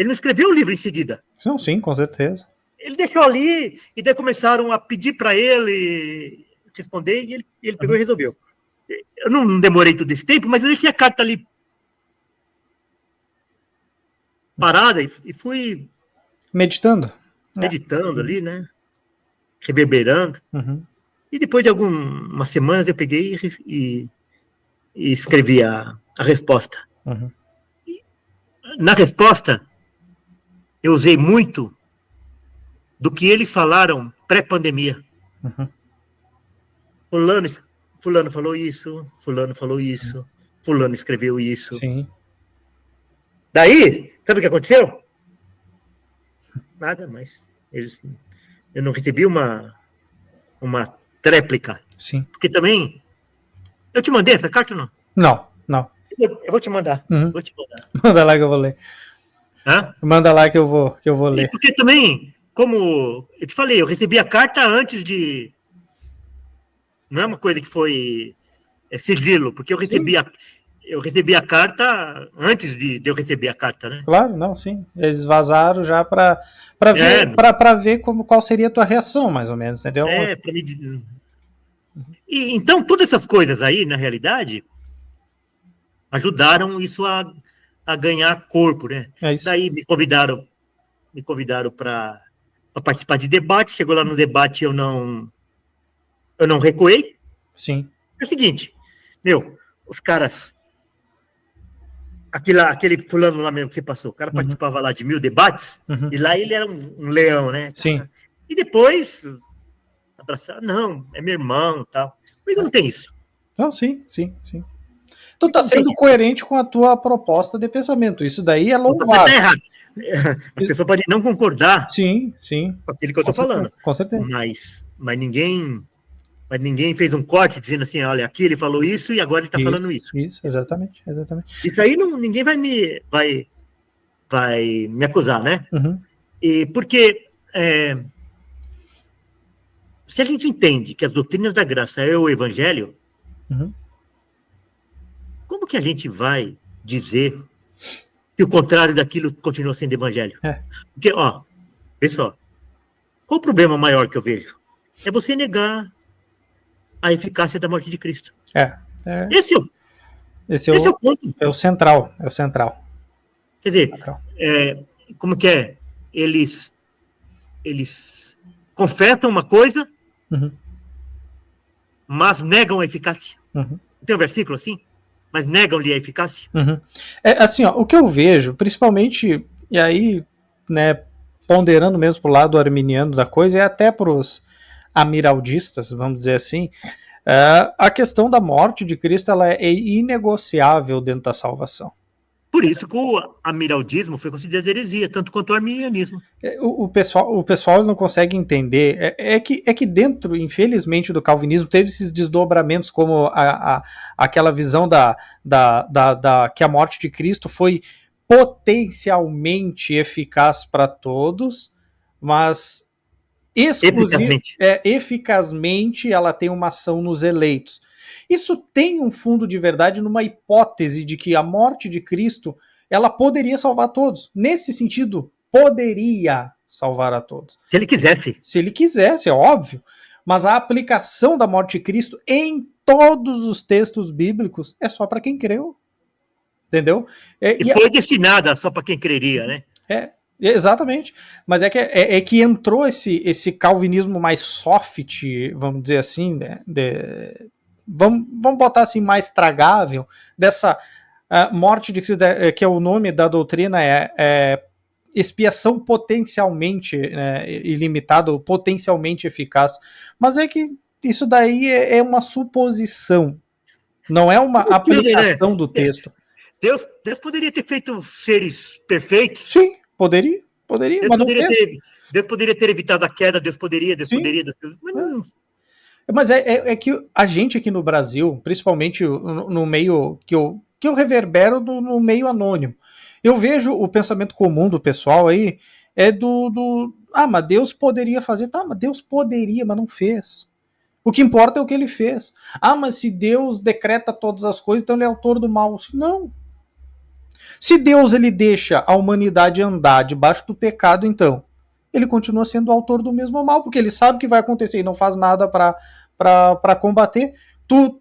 não escreveu o livro em seguida. Não, sim, com certeza. Ele deixou ali e daí começaram a pedir para ele responder e ele pegou e resolveu. Eu não demorei todo esse tempo, mas eu deixei a carta ali parada e fui meditando ali, né? Reverberando. Uhum. E depois de algumas semanas eu peguei e escrevi a resposta. Uhum. Na resposta, eu usei muito do que eles falaram pré-pandemia. Uhum. Fulano falou isso, fulano falou isso, fulano escreveu isso. Sim. Daí, sabe o que aconteceu? Nada, mas eu não recebi uma tréplica. Sim. Porque também, eu te mandei essa carta ou não? Não. Eu vou te mandar. Uhum. Vou te mandar. Manda lá que eu vou ler. Hã? Manda lá que eu vou ler. Porque também, como eu te falei, eu recebi a carta antes de... Não é uma coisa que foi sigilo, porque eu recebi a carta antes de eu receber a carta, né? Claro, não, sim. Eles vazaram já para ver qual seria a tua reação, mais ou menos, entendeu? Para me... E então, todas essas coisas aí, na realidade, ajudaram isso a ganhar corpo, né? É isso. Daí me convidaram para participar de debate. Chegou lá no debate, eu não recuei. Sim. É o seguinte, os caras, aquele fulano lá mesmo que você passou, o cara participava lá de 1000 debates, e lá ele era um leão, né? Sim. E depois, abraçar, não, é meu irmão e tal. Mas não tem isso. Não, sim. Tu tá sendo coerente com a tua proposta de pensamento. Isso daí é louvável. Tá errado. As pessoas podem não concordar sim. com aquilo que eu tô falando. Com certeza. Mas ninguém fez um corte dizendo assim, olha, aqui ele falou isso e agora ele tá falando isso. Isso, exatamente. Isso aí ninguém vai me acusar, né? Uhum. E porque se a gente entende que as doutrinas da graça é o evangelho, como que a gente vai dizer que o contrário daquilo continua sendo evangelho? Porque, vê só, qual o problema maior que eu vejo? É você negar a eficácia da morte de Cristo. Esse é o ponto. É o central. Quer dizer, como que é? Eles confessam uma coisa, mas negam a eficácia. Tem um versículo assim? Mas negam-lhe a eficácia. Assim, o que eu vejo, principalmente, e aí, né, ponderando mesmo pro lado arminiano da coisa, e até pros amiraldistas, vamos dizer assim, a questão da morte de Cristo ela é inegociável dentro da salvação. Por isso que o amiraldismo foi considerado heresia, tanto quanto o arminianismo. O pessoal não consegue entender. É que dentro, infelizmente, do calvinismo teve esses desdobramentos, como aquela visão que a morte de Cristo foi potencialmente eficaz para todos, mas eficazmente ela tem uma ação nos eleitos. Isso tem um fundo de verdade numa hipótese de que a morte de Cristo ela poderia salvar todos. Nesse sentido, poderia salvar a todos. Se ele quisesse. Se ele quisesse, é óbvio. Mas a aplicação da morte de Cristo em todos os textos bíblicos é só para quem creu. Entendeu? E foi destinada só para quem creria, né? Exatamente. Mas é que entrou esse calvinismo mais soft, vamos dizer assim, né? Vamos botar assim, mais tragável, dessa morte de Cristo, que é o nome da doutrina, expiação potencialmente ilimitada, ou potencialmente eficaz. Mas é que isso daí é uma suposição, não é uma aplicação do texto. Deus poderia ter feito seres perfeitos. Sim, poderia, mas não fez. Deus poderia ter evitado a queda, Deus poderia. Mas não. Mas é que a gente aqui no Brasil, principalmente no meio que eu reverbero no meio anônimo, eu vejo o pensamento comum do pessoal aí, mas Deus poderia fazer. Tá, mas Deus poderia, mas não fez. O que importa é o que ele fez. Mas se Deus decreta todas as coisas, então ele é autor do mal. Não. Se Deus ele deixa a humanidade andar debaixo do pecado, então ele continua sendo o autor do mesmo mal, porque ele sabe o que vai acontecer e não faz nada para combater. Tu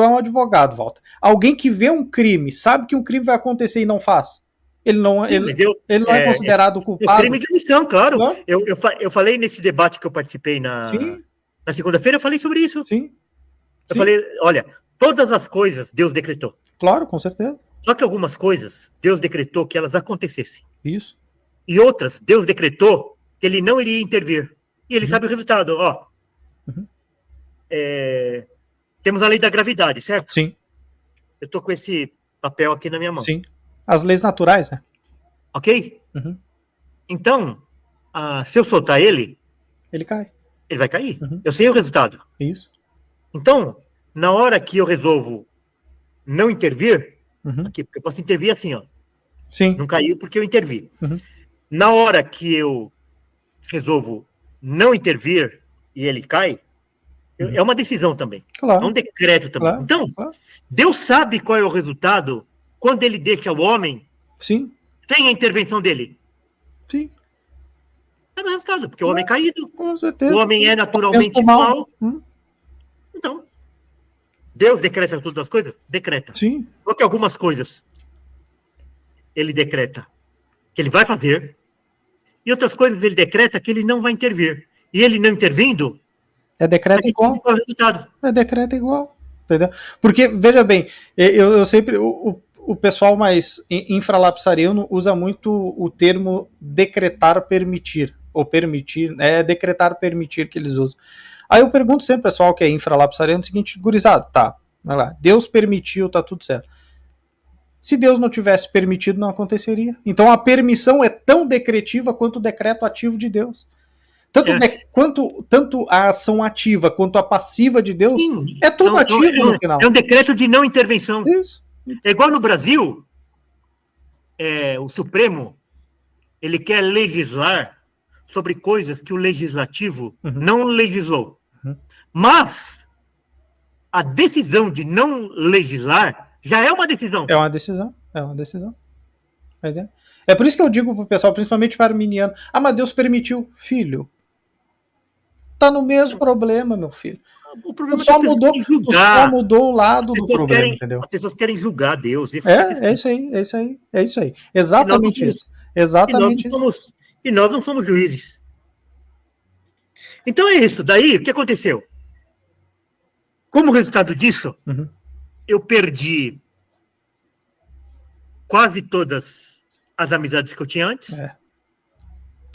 é um advogado, Walter. Alguém que vê um crime, sabe que um crime vai acontecer e não faz. Ele não é considerado culpado. Crime de omissão, claro. Não? Eu falei nesse debate que eu participei na segunda-feira, eu falei sobre isso. Sim. Eu falei, olha, todas as coisas Deus decretou. Claro, com certeza. Só que algumas coisas Deus decretou que elas acontecessem. Isso. E outras Deus decretou que ele não iria intervir. E ele sabe o resultado. Temos a lei da gravidade, certo? Sim. Eu estou com esse papel aqui na minha mão. Sim. As leis naturais, né? Ok? Então, se eu soltar ele cai. Ele vai cair. Eu sei o resultado. Isso. Então, na hora que eu resolvo não intervir, aqui, porque eu posso intervir assim, ó. Sim. Não caiu porque eu intervi. Na hora que eu resolvo não intervir e ele cai, é uma decisão também. Claro. É um decreto também. Claro. Então, Deus sabe qual é o resultado quando ele deixa o homem sem a intervenção dele. Sim. É o resultado, porque o homem é caído. Com certeza. O homem é naturalmente mal. Então, Deus decreta todas as coisas? Decreta. Sim. Só que algumas coisas ele decreta que ele vai fazer e outras coisas ele decreta que ele não vai intervir. E ele não intervindo... É decreto igual. É decreto igual. Entendeu? Porque, veja bem, eu sempre... O pessoal mais infralapsariano usa muito o termo decretar permitir. Ou permitir, decretar permitir que eles usam. Aí eu pergunto sempre ao pessoal que é infralapsariano o seguinte, gurizado, tá, vai lá, Deus permitiu, tá tudo certo. Se Deus não tivesse permitido, não aconteceria. Então a permissão é tão decretiva quanto o decreto ativo de Deus. Tanto a ação ativa quanto a passiva de Deus, é tudo ativo no final. É um decreto de não intervenção. Isso. É igual no Brasil, o Supremo, ele quer legislar sobre coisas que o legislativo não legislou. Mas a decisão de não legislar já é uma decisão. É uma decisão. É por isso que eu digo pro pessoal, principalmente para arminiano, mas Deus permitiu. Filho, tá no mesmo problema, meu filho. O problema só mudou o lado do problema, entendeu? As pessoas querem julgar Deus. É isso aí. Exatamente isso. Exatamente isso. E nós não somos juízes. Então é isso. Daí, o que aconteceu? Como resultado disso, eu perdi quase todas as amizades que eu tinha antes.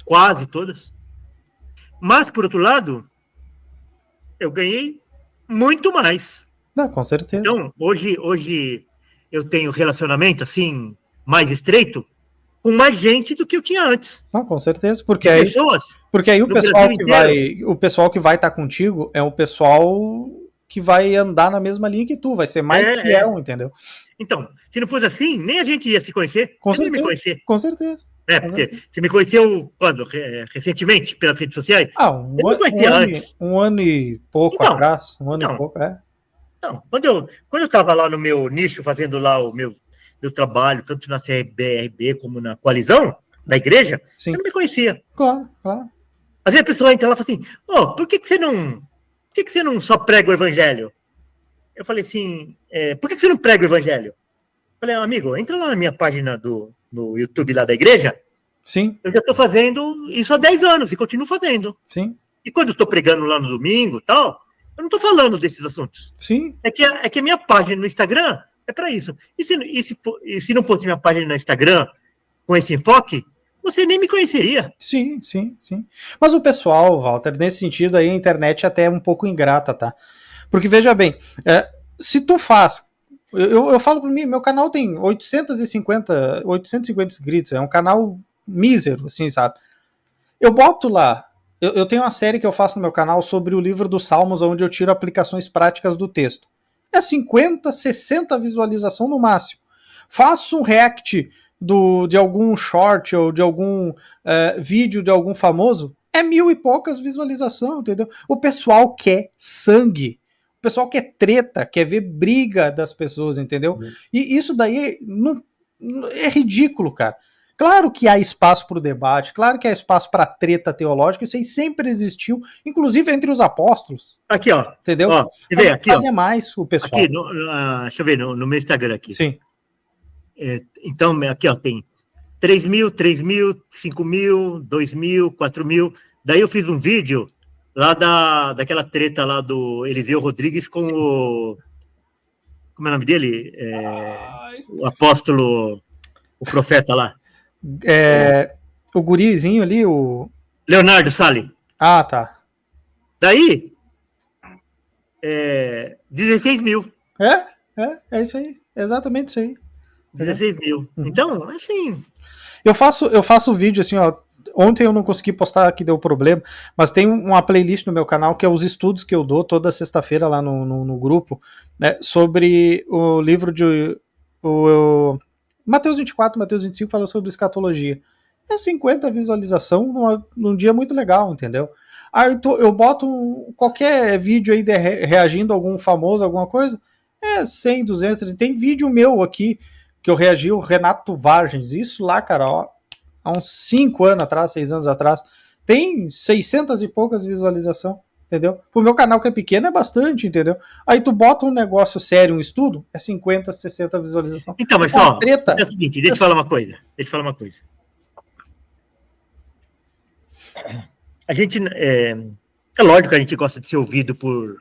Quase todas. Mas, por outro lado, eu ganhei muito mais. Com certeza. Então, hoje eu tenho relacionamento, assim, mais estreito com mais gente do que eu tinha antes. Com certeza. Porque aí o pessoal que vai estar contigo é um pessoal que vai andar na mesma linha que tu, vai ser mais fiel, entendeu? Então, se não fosse assim, nem a gente ia se conhecer. Com certeza. Porque você me conheceu quando? Recentemente, pelas redes sociais? Um ano e pouco atrás. Não, quando eu estava lá no meu nicho, fazendo lá o meu trabalho, tanto na CBRB como na coalizão, na igreja, eu não me conhecia. Claro. Às vezes a pessoa entra lá e fala assim, por que você não só prega o evangelho? Eu falei assim, por que você não prega o evangelho? Eu falei, amigo, entra lá na minha página no YouTube lá da igreja Sim. Eu já estou fazendo isso há 10 anos e continuo fazendo. Sim. E quando eu estou pregando lá no domingo e tal, eu não estou falando desses assuntos. Sim. É que a minha página no Instagram é para isso. E se não fosse minha página no Instagram com esse enfoque, você nem me conheceria. Sim. Mas o pessoal, Walter, nesse sentido aí, a internet até é um pouco ingrata, tá? Porque, veja bem, se tu faz... Eu falo por mim, meu canal tem 850 inscritos, é um canal mísero, assim, sabe? Eu boto lá, eu tenho uma série que eu faço no meu canal sobre o livro dos Salmos, onde eu tiro aplicações práticas do texto. É 50, 60 visualização no máximo. Faço um react de algum short ou de algum vídeo de algum famoso, é 1000 e poucas visualizações, entendeu? O pessoal quer sangue. O pessoal quer treta, quer ver briga das pessoas, entendeu? E isso daí é ridículo, cara. Claro que há espaço para o debate, claro que há espaço para treta teológica, isso aí sempre existiu, inclusive entre os apóstolos. Aqui, ó. Entendeu? Ó, você vê aqui, ó. É mais o pessoal. Aqui, deixa eu ver, no meu Instagram aqui. Sim. Então, aqui, ó, tem 3 mil, 5 mil, 2 mil, 4 mil. Daí eu fiz um vídeo lá daquela treta lá do Eliseu Rodrigues com Sim. Como é o nome dele? O apóstolo, o profeta lá. O gurizinho ali, o... Leonardo Salles. Ah, tá. Daí, 16 mil. É isso aí. Exatamente isso aí. 16 mil. Uhum. Então, assim... Eu faço vídeo assim, ó. Ontem eu não consegui postar, que deu problema, mas tem uma playlist no meu canal que é os estudos que eu dou toda sexta-feira lá no grupo, né, sobre o livro de Mateus 24, Mateus 25 fala sobre escatologia. É 50 visualização num dia muito legal, entendeu? Aí eu boto qualquer vídeo aí reagindo a algum famoso, alguma coisa, 100, 200, tem vídeo meu aqui que eu reagi, o Renato Vargens, isso lá, cara, ó, há uns 5 anos atrás, 6 anos atrás, tem 600 e poucas visualizações, entendeu? Pro meu canal que é pequeno é bastante, entendeu? Aí tu bota um negócio sério, um estudo, 50, 60 visualizações. Então, mas só, treta... é o seguinte, deixa eu te falar uma coisa, A gente, é lógico que a gente gosta de ser ouvido por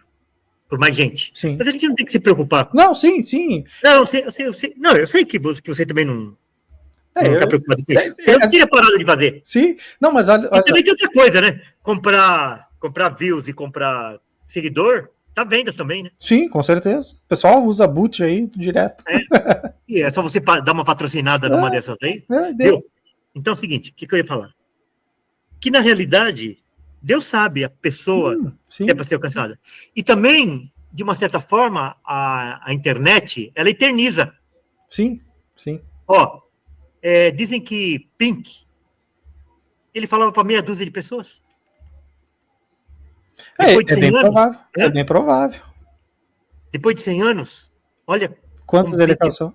mais gente. Sim. Mas a gente não tem que se preocupar. Não, sim. Não, eu sei que você também não está preocupado com isso. Eu não teria parado de fazer. Sim, não, mas olha... E também tem outra coisa, né? Comprar views e comprar seguidor, tá venda também, né? Sim, com certeza. O pessoal usa boot aí direto. E é só você dar uma patrocinada numa dessas aí. Deu. Então é o seguinte, o que eu ia falar? Que na realidade... Deus sabe a pessoa que é para ser alcançada. E também, de uma certa forma, a internet, ela eterniza. Sim. Ó, dizem que Pink, ele falava para meia dúzia de pessoas. Depois de 100 anos, provável. É bem provável. Depois de 100 anos, olha... Quantos ele alcançou?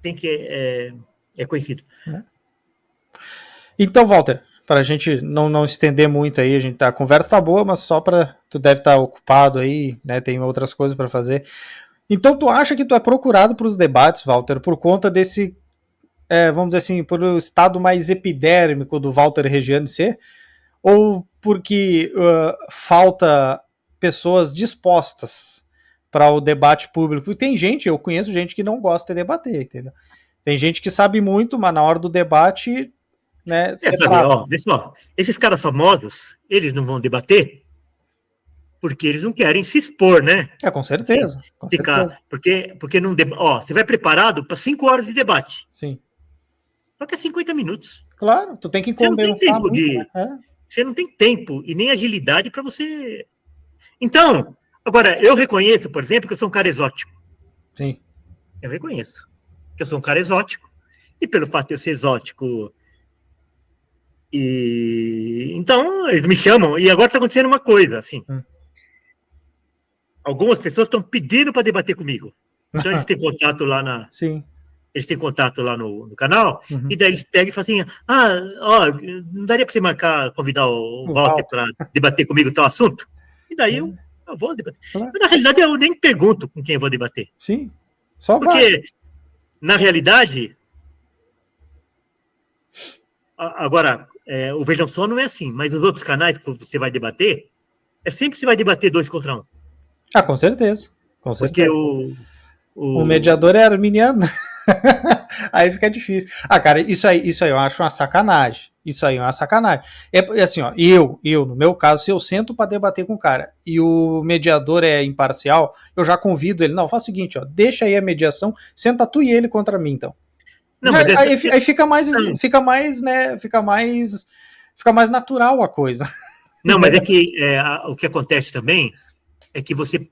Pink é conhecido. Então, Walter... para a gente não estender muito aí, a conversa tá boa, mas só para tu deve estar ocupado aí, né? Tem outras coisas para fazer. Então, tu acha que tu é procurado para os debates, Walter, por conta desse, vamos dizer assim, por o estado mais epidérmico do Walter Reggiani ser, ou porque falta pessoas dispostas para o debate público? E tem gente, eu conheço gente que não gosta de debater, entendeu? Tem gente que sabe muito, mas na hora do debate né, vê só, esses caras famosos, eles não vão debater porque eles não querem se expor, né? Com certeza. Certeza. Porque não você vai preparado para 5 horas de debate. Sim. Só que é 50 minutos. Claro, tu tem que condensar muito. Você não tem tempo e nem agilidade para você... Então, agora, eu reconheço, por exemplo, que eu sou um cara exótico. Sim. Eu reconheço que eu sou um cara exótico. E pelo fato de eu ser exótico... Então, eles me chamam, e agora está acontecendo uma coisa, assim. Algumas pessoas estão pedindo para debater comigo. Então, eles têm contato lá Sim. Eles têm contato lá no canal, e daí eles pegam e falam assim, não daria para você convidar o Walter para debater comigo tal assunto? E daí eu vou debater. Mas, na realidade, eu nem pergunto com quem eu vou debater. Sim, só porque, na realidade... Agora, o Vejam Só não é assim, mas nos outros canais que você vai debater, sempre que você vai debater 2 contra 1. Ah, com certeza. Com Porque certeza. O mediador é arminiano. Aí fica difícil. Ah, cara, isso aí eu acho uma sacanagem. Isso aí é uma sacanagem. É assim, ó, eu, no meu caso, se eu sento para debater com o cara e o mediador é imparcial, eu já convido ele. Não, faz o seguinte, ó, deixa aí a mediação, senta tu e ele contra mim, então. Não, mas aí fica mais, né? Fica mais natural a coisa. Não, mas é que o que acontece também é que você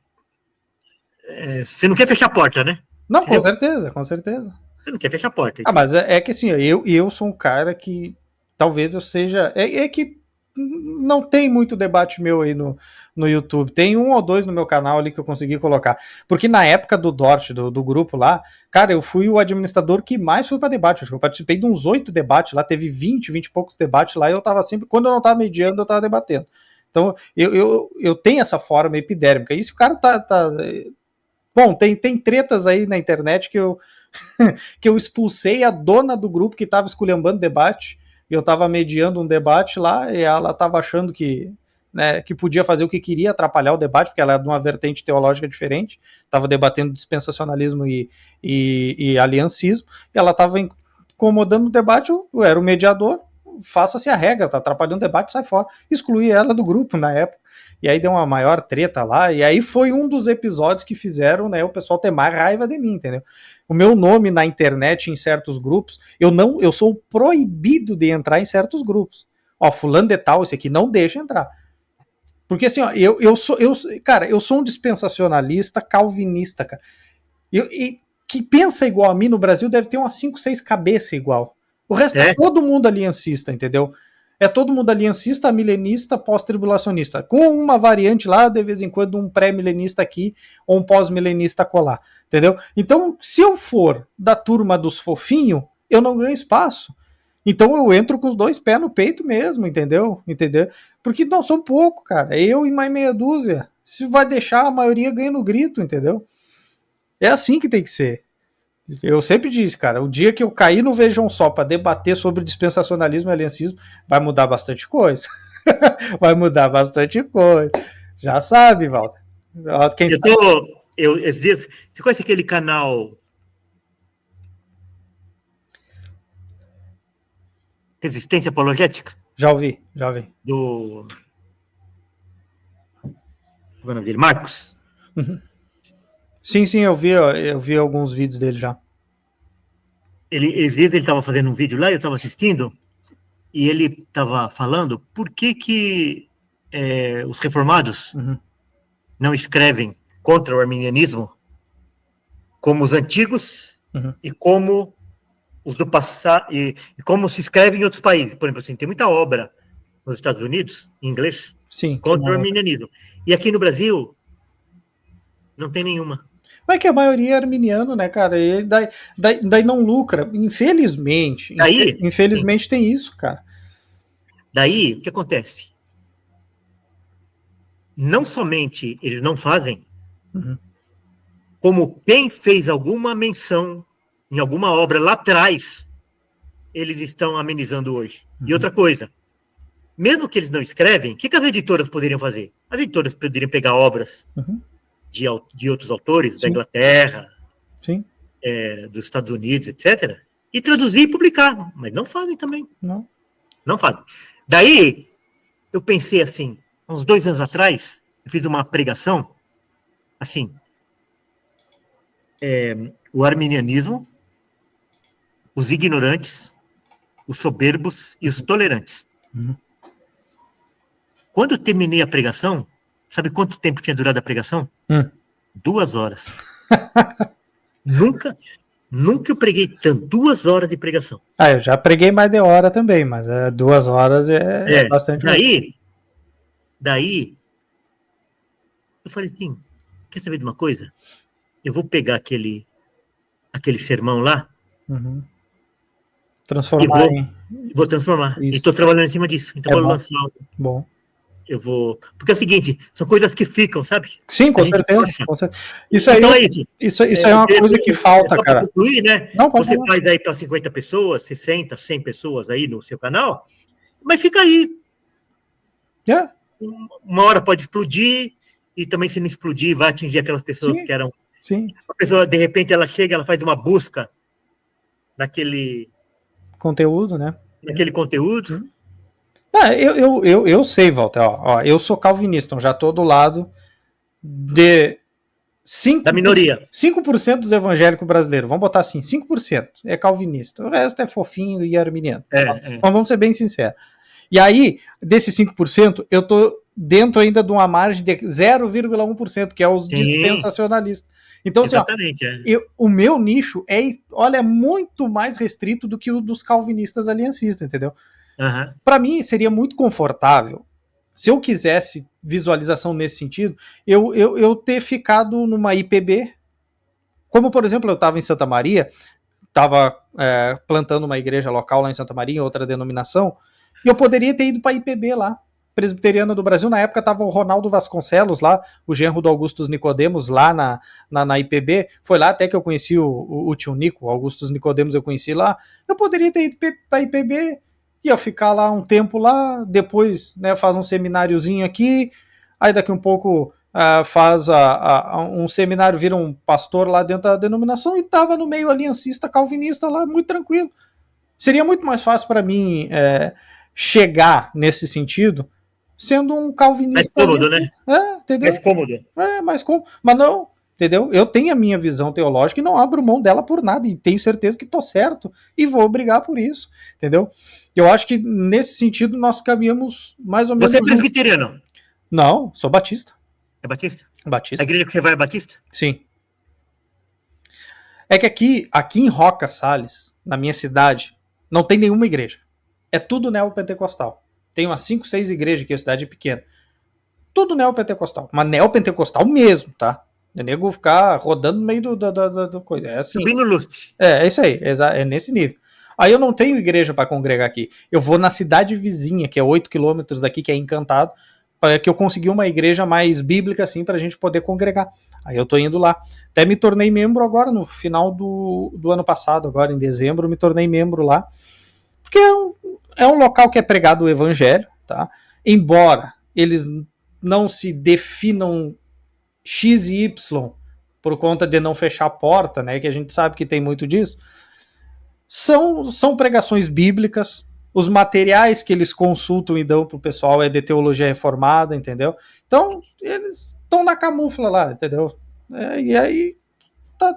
não quer fechar a porta, né? Não, entendeu? Com certeza, com certeza. Você não quer fechar a porta. Ah, mas é que assim, eu sou um cara que talvez eu seja. É que não tem muito debate meu aí no YouTube. Tem 1 ou 2 no meu canal ali que eu consegui colocar. Porque na época do Dort, do grupo lá, cara, eu fui o administrador que mais foi para debate. Eu participei de uns 8 debates lá, teve 20 e poucos debates lá, e eu tava sempre. Quando eu não tava mediando, eu tava debatendo. Então, eu tenho essa forma epidérmica. E se o cara tá bom, tem tretas aí na internet que eu expulsei a dona do grupo que estava esculhambando debate. Eu estava mediando um debate lá e ela estava achando que, né, que podia fazer o que queria, atrapalhar o debate, porque ela é de uma vertente teológica diferente, estava debatendo dispensacionalismo e aliancismo, e ela estava incomodando o debate. Eu era o mediador, faça-se a regra, tá atrapalhando o debate, sai fora. Excluí ela do grupo na época. E aí deu uma maior treta lá, e aí foi um dos episódios que fizeram, né, o pessoal ter mais raiva de mim, entendeu? O meu nome na internet, em certos grupos, eu sou proibido de entrar em certos grupos. Ó, fulano de tal, esse aqui não deixa entrar. Porque assim, ó, cara, eu sou um dispensacionalista calvinista, cara. E que pensa igual a mim no Brasil deve ter umas 5, 6 cabeças igual. O resto é todo mundo aliancista, entendeu? É todo mundo aliancista, milenista, pós-tribulacionista. Com uma variante lá, de vez em quando, um pré-milenista aqui ou um pós-milenista colar. Entendeu? Então, se eu for da turma dos fofinhos, eu não ganho espaço. Então eu entro com os 2 pés no peito mesmo, entendeu? Porque não são pouco, cara. É eu e mais meia dúzia. Se vai deixar, a maioria ganha no grito, entendeu? É assim que tem que ser. Eu sempre disse, cara, o dia que eu cair no Vejam Só para debater sobre dispensacionalismo e aliancismo, vai mudar bastante coisa. Vai mudar bastante coisa. Já sabe, Walter. Você conhece aquele canal Resistência Apologética? Já ouvi. Do... Qual é o nome dele? Marcos? Uhum. Sim, eu vi alguns vídeos dele já. Ele estava fazendo um vídeo lá, eu estava assistindo, e ele estava falando por que os reformados não escrevem contra o arminianismo como os antigos e como os do passado, e como se escreve em outros países. Por exemplo, assim, tem muita obra nos Estados Unidos, em inglês, contra o arminianismo. E aqui no Brasil, não tem nenhuma. Mas que a maioria é arminiano, né, cara? E daí não lucra. Infelizmente. Infelizmente tem isso, cara. Daí, o que acontece? Não somente eles não fazem, como quem fez alguma menção em alguma obra lá atrás, eles estão amenizando hoje. E outra coisa, mesmo que eles não escrevem, o que as editoras poderiam fazer? As editoras poderiam pegar obras de outros autores, da Inglaterra, dos Estados Unidos, etc., e traduzir e publicar, mas não fazem também. Não fazem. Daí, eu pensei assim, uns 2 anos atrás, eu fiz uma pregação, assim, o arminianismo, os ignorantes, os soberbos e os tolerantes. Quando eu terminei a pregação, sabe quanto tempo tinha durado a pregação? 2 horas. Nunca eu preguei tanto. 2 horas de pregação. Eu já preguei mais de hora também, mas 2 horas é bastante. Daí, eu falei assim, quer saber de uma coisa? Eu vou pegar aquele sermão lá, transformar vou transformar. Isso. E estou trabalhando em cima disso. Então vou lançar. Bom. Porque é o seguinte, são coisas que ficam, sabe? Sim, com certeza. Isso aí, então isso é uma coisa que falta, só cara. Concluir, né? Não, pode você falar. faz aí para 50 pessoas, 60, 100 pessoas aí no seu canal, mas fica aí. Yeah. Uma hora pode explodir, e também se não explodir, vai atingir aquelas pessoas Sim, que eram... Sim. A pessoa, de repente, ela chega, ela faz uma busca naquele... Conteúdo, né? Naquele conteúdo. Eu sei, Walter, ó, eu sou calvinista, então já tô do lado de 5%, da minoria. 5% dos evangélicos brasileiros, vamos botar assim, 5% é calvinista, o resto é fofinho e arminiano. Mas vamos ser bem sinceros. E aí, desses 5%, eu tô dentro ainda de uma margem de 0,1%, que é os dispensacionalistas. Então, exatamente, assim, ó, o meu nicho é muito mais restrito do que o dos calvinistas aliancistas, entendeu? Uhum. Para mim, seria muito confortável, se eu quisesse visualização nesse sentido, eu ter ficado numa IPB, como, por exemplo, eu estava em Santa Maria, estava plantando uma igreja local lá em Santa Maria, outra denominação, e eu poderia ter ido para a IPB lá, Presbiteriana do Brasil. Na época estava o Ronaldo Vasconcelos lá, o genro do Augustus Nicodemos lá na IPB. Foi lá até que eu conheci o tio Nico, o Augustus Nicodemos eu conheci lá. Eu poderia ter ido para a IPB, ia ficar lá um tempo lá, depois, né, faz um semináriozinho aqui, aí daqui um pouco faz um seminário, vira um pastor lá dentro da denominação, e estava no meio aliancista, calvinista lá, muito tranquilo. Seria muito mais fácil para mim chegar nesse sentido sendo um calvinista. Mais cômodo, né? Entendeu? Mais cômodo. Mais cômodo. Mas não, entendeu? Eu tenho a minha visão teológica e não abro mão dela por nada, e tenho certeza que tô certo e vou brigar por isso, entendeu? Eu acho que nesse sentido nós caminhamos mais ou menos... Você é presbiteriano? Não, sou batista. É batista? Batista. A igreja que você vai é batista? Sim. É que aqui em Roca Salles, na minha cidade, não tem nenhuma igreja. É tudo neopentecostal. Tem umas 5, 6 igrejas aqui, a cidade é pequena. Tudo neopentecostal. Mas neopentecostal mesmo, tá? O nego ficar rodando no meio do coisa. É assim. Subindo lustre. É isso aí. É nesse nível. Aí eu não tenho igreja para congregar aqui. Eu vou na cidade vizinha, que é 8 quilômetros daqui, que é Encantado, para que eu consegui uma igreja mais bíblica, assim, para a gente poder congregar. Aí eu tô indo lá. Até me tornei membro agora, no final do ano passado, agora em dezembro, me tornei membro lá. Porque é um local que é pregado o evangelho, tá? Embora eles não se definam X e Y por conta de não fechar a porta, né? Que a gente sabe que tem muito disso. São pregações bíblicas. Os materiais que eles consultam e dão pro pessoal é de teologia reformada, entendeu? Então, eles estão na camufla lá, entendeu? E aí,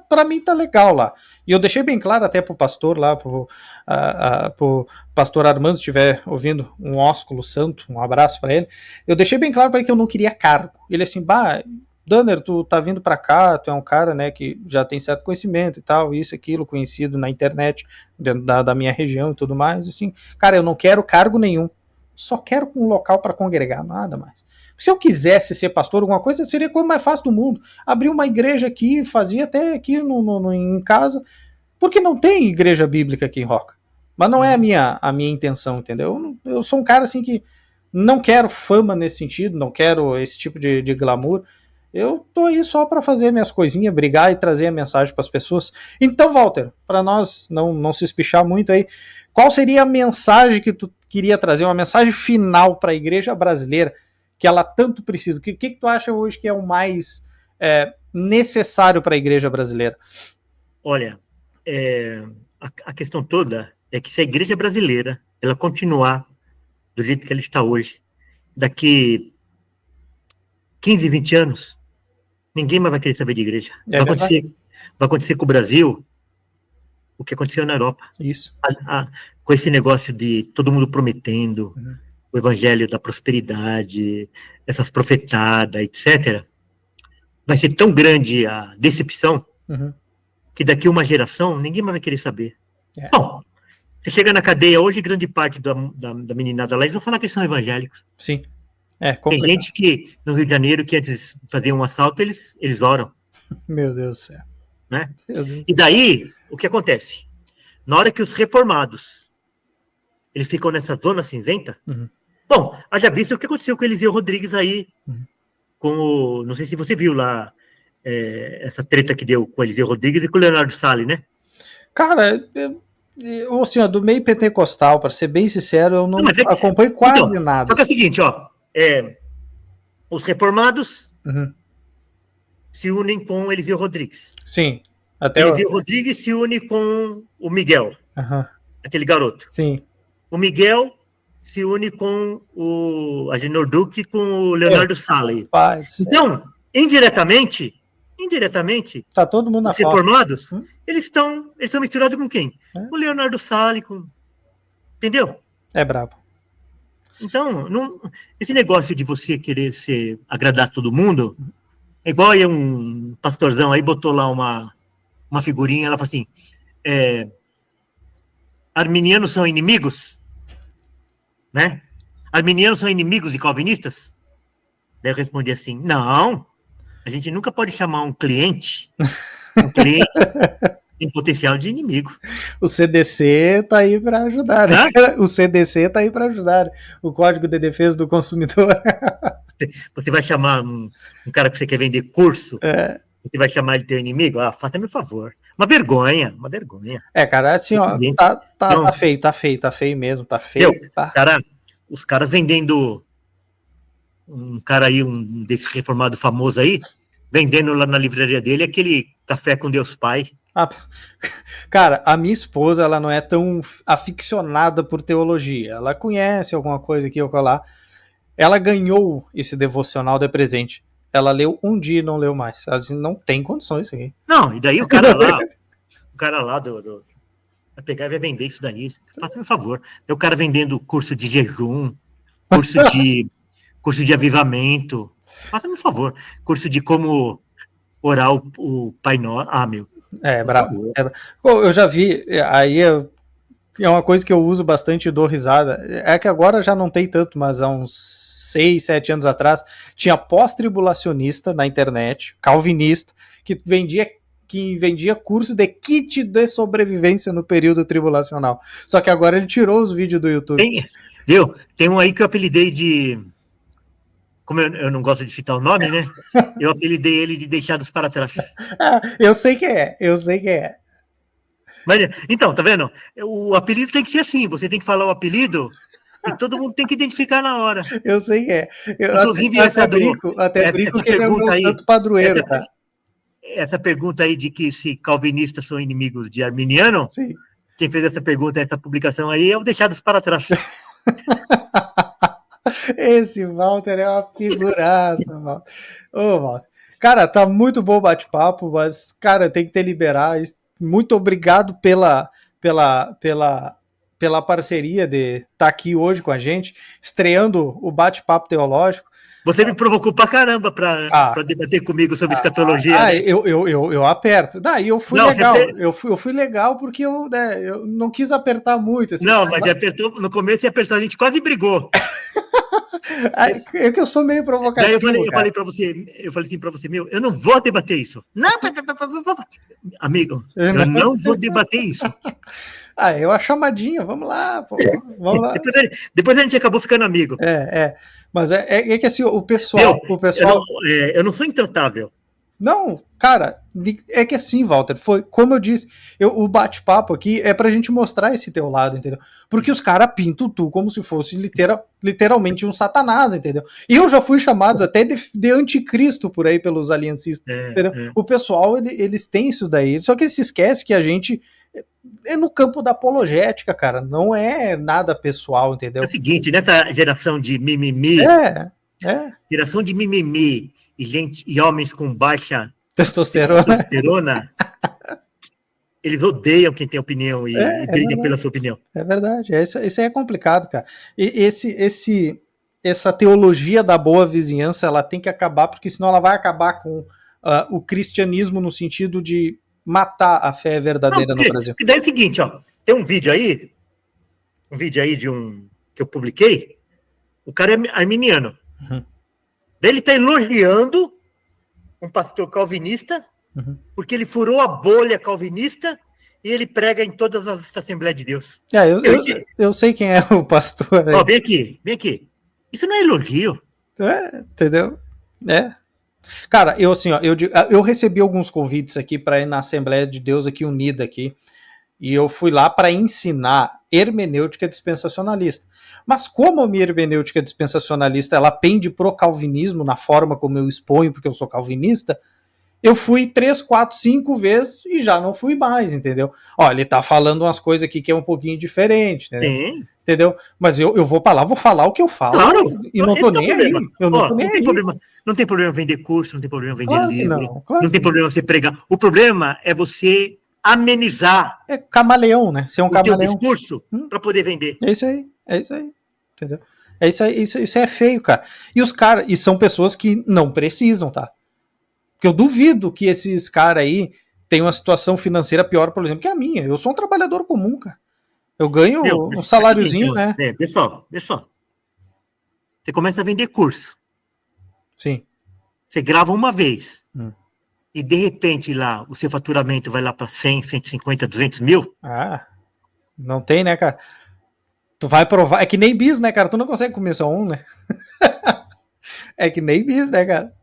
para mim tá legal lá. E eu deixei bem claro até pro pastor lá, pro pastor Armando, se estiver ouvindo, um ósculo santo, um abraço para ele. Eu deixei bem claro para ele que eu não queria cargo. Ele assim, Danner, tu tá vindo para cá, tu é um cara, né, que já tem certo conhecimento e tal, isso, aquilo, conhecido na internet, dentro da minha região e tudo mais, assim, cara, eu não quero cargo nenhum, só quero um local para congregar, nada mais. Se eu quisesse ser pastor, alguma coisa, seria a coisa mais fácil do mundo. Abrir uma igreja aqui, fazia até aqui em casa, porque não tem igreja bíblica aqui em Roca. Mas não é a minha intenção, entendeu? Eu sou um cara assim que não quero fama nesse sentido, não quero esse tipo de glamour. Eu tô aí só para fazer minhas coisinhas, brigar e trazer a mensagem para as pessoas. Então, Walter, para nós não se espichar muito aí, qual seria a mensagem que tu queria trazer, uma mensagem final para a igreja brasileira que ela tanto precisa? O que tu acha hoje que é o mais necessário para a igreja brasileira? Olha, a questão toda é que se a igreja brasileira ela continuar do jeito que ela está hoje, daqui 15, 20 anos, ninguém mais vai querer saber de igreja. Vai acontecer com o Brasil o que aconteceu na Europa. Isso. Com esse negócio de todo mundo prometendo o evangelho da prosperidade, essas profetadas, etc. Vai ser tão grande a decepção que daqui uma geração ninguém mais vai querer saber. Bom, você chega na cadeia hoje, grande parte da meninada lá, eles vão falar que eles são evangélicos. Sim. Tem gente que, no Rio de Janeiro, que antes de fazer um assalto, eles oram. Meu Deus do céu. Né? E daí, o que acontece? Na hora que os reformados, eles ficam nessa zona cinzenta, Bom, haja visto o que aconteceu com o Eliseu Rodrigues aí, não sei se você viu lá, essa treta que deu com o Eliseu Rodrigues e com o Leonardo Salles, né? Cara, assim, do meio pentecostal, para ser bem sincero, eu não acompanho quase nada. Só que é o seguinte, os reformados se unem com o Eliseu Rodrigues. Sim. Eliseu Rodrigues se une com o Miguel, aquele garoto. Sim. O Miguel se une com o Agenor Duque, com o Leonardo Salles. Então, indiretamente, tá todo mundo na os reformados, eles são misturados com quem? O Leonardo Salles, entendeu? É brabo. Então, esse negócio de você querer agradar todo mundo, é igual aí um pastorzão aí botou lá uma figurinha, ela falou assim, arminianos são inimigos, né? Arminianos são inimigos de calvinistas? Daí eu respondi assim, não, a gente nunca pode chamar um cliente em potencial de inimigo. O CDC tá aí para ajudar, né? O CDC tá aí para ajudar, o Código de Defesa do Consumidor. Você vai chamar um cara que você quer vender curso, você vai chamar ele teu inimigo? Faça-me um favor. Uma vergonha. Cara, assim, tá feio mesmo, tá feio. Cara, os caras vendendo, um cara aí, um desse reformado famoso aí, vendendo lá na livraria dele aquele café com Deus Pai. Cara, a minha esposa, ela não é tão aficionada por teologia, ela conhece alguma coisa aqui ou lá. Ela ganhou esse devocional de presente. Ela leu um dia e não leu mais. Ela disse, não tem condições isso aqui. Não, e daí o cara lá vai pegar e vai vender isso daí. Faça-me um favor. Tem o cara vendendo curso de jejum, curso de avivamento. Faça-me um favor. Curso de como orar o Pai Nosso. Meu. Bravo. Eu já vi, aí é uma coisa que eu uso bastante e dou risada. É que agora já não tem tanto, mas há uns 6, 7 anos atrás, tinha pós-tribulacionista na internet, calvinista, que vendia curso de kit de sobrevivência no período tribulacional. Só que agora ele tirou os vídeos do YouTube. Tem um aí que eu apelidei de... Como eu não gosto de citar o nome, né? Eu apelidei ele de Deixados para Trás. Eu sei que é. Mas, então, tá vendo? O apelido tem que ser assim, você tem que falar o apelido e todo mundo tem que identificar na hora. Eu sei que é. Inclusive, até brinco que ele é o meu santo padroeiro, tá? Essa pergunta aí de que se calvinistas são inimigos de arminiano, sim. Quem fez essa pergunta, essa publicação aí, é o Deixados para Trás. Esse Walter é uma figuraça, Walter. Ô, Walter. Cara, tá muito bom o bate-papo, mas, cara, tem que te liberar. Muito obrigado pela parceria de estar aqui hoje com a gente, estreando o bate-papo teológico. Você me provocou pra caramba pra debater comigo sobre escatologia. Né? Eu aperto. Daí eu fui legal. Eu fui legal porque eu não quis apertar muito. Assim, não, mas apertou, no começo você apertou, a gente quase brigou. É que eu sou meio provocativo. Daí eu falei pra você, eu não vou debater isso. Não, amigo, eu não vou debater isso. É uma chamadinha, vamos lá, pô. Vamos lá. Depois a gente acabou ficando amigo. Mas é que assim, o pessoal. Eu não sou intratável. Não, cara, é que assim, Walter, foi como eu disse, o bate-papo aqui é pra gente mostrar esse teu lado, entendeu? Porque os caras pintam tu como se fosse literalmente um satanás, entendeu? E eu já fui chamado até de anticristo por aí pelos aliancistas, entendeu? O pessoal, eles têm isso daí, só que eles se esquecem que a gente é no campo da apologética, cara, não é nada pessoal, entendeu? É o seguinte, nessa geração de mimimi, geração de mimimi, e homens com baixa testosterona, eles odeiam quem tem opinião e brigam pela sua opinião. É verdade, isso aí é complicado, cara. E essa teologia da boa vizinhança, ela tem que acabar, porque senão ela vai acabar com o cristianismo no sentido de matar a fé verdadeira no Brasil. Daí é o seguinte, tem um vídeo aí que eu publiquei, o cara é arminiano. Daí ele está elogiando um pastor calvinista, porque ele furou a bolha calvinista e ele prega em todas as Assembleias de Deus. Eu sei quem é o pastor aí. Vem aqui. Isso não é elogio. Entendeu? Cara, eu assim, ó, eu recebi alguns convites aqui para ir na Assembleia de Deus aqui unida aqui, e eu fui lá para ensinar hermenêutica dispensacionalista. Mas como a minha hermenêutica dispensacionalista ela pende pro calvinismo na forma como eu exponho, porque eu sou calvinista, eu fui 3, 4, 5 vezes e já não fui mais, entendeu? Ó, ele tá falando umas coisas aqui que é um pouquinho diferente, entendeu? Sim. Entendeu? Mas eu vou pra lá, vou falar o que eu falo. Claro. E não tô nem aí. Eu não tô nem aí. Problema. Não tem problema vender curso, não tem problema vender livro. Não tem problema você pregar. O problema é você amenizar. É camaleão, né? Ser um camaleão. Teu discurso para poder vender. É isso aí. Entendeu? É isso aí. Isso é feio, cara. E os caras, e são pessoas que não precisam, tá? Porque eu duvido que esses caras aí tenham uma situação financeira pior, por exemplo, que a minha. Eu sou um trabalhador comum, cara. Eu ganho um saláriozinho, né? Pessoal. Você começa a vender curso. Sim. Você grava uma vez. E de repente lá, o seu faturamento vai lá para 100, 150, 200 mil. Não tem, né, cara? Tu vai provar. É que nem bis, né, cara? Tu não consegue comer só um, né? É que nem bis, né, cara?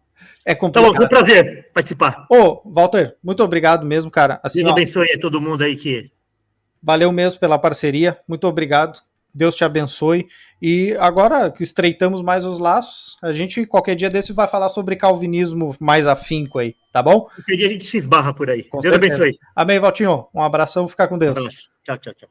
É complicado. Então, foi um prazer participar. Walter, muito obrigado mesmo, cara. Assim, Deus abençoe a todo mundo aí que... Valeu mesmo pela parceria. Muito obrigado. Deus te abençoe. E agora que estreitamos mais os laços, a gente qualquer dia desse vai falar sobre calvinismo mais afinco aí, tá bom? Qualquer dia a gente se esbarra por aí. Com Deus certeza. abençoe. Amém, Valtinho. Um abração, fica com Deus. Um abraço. Tchau.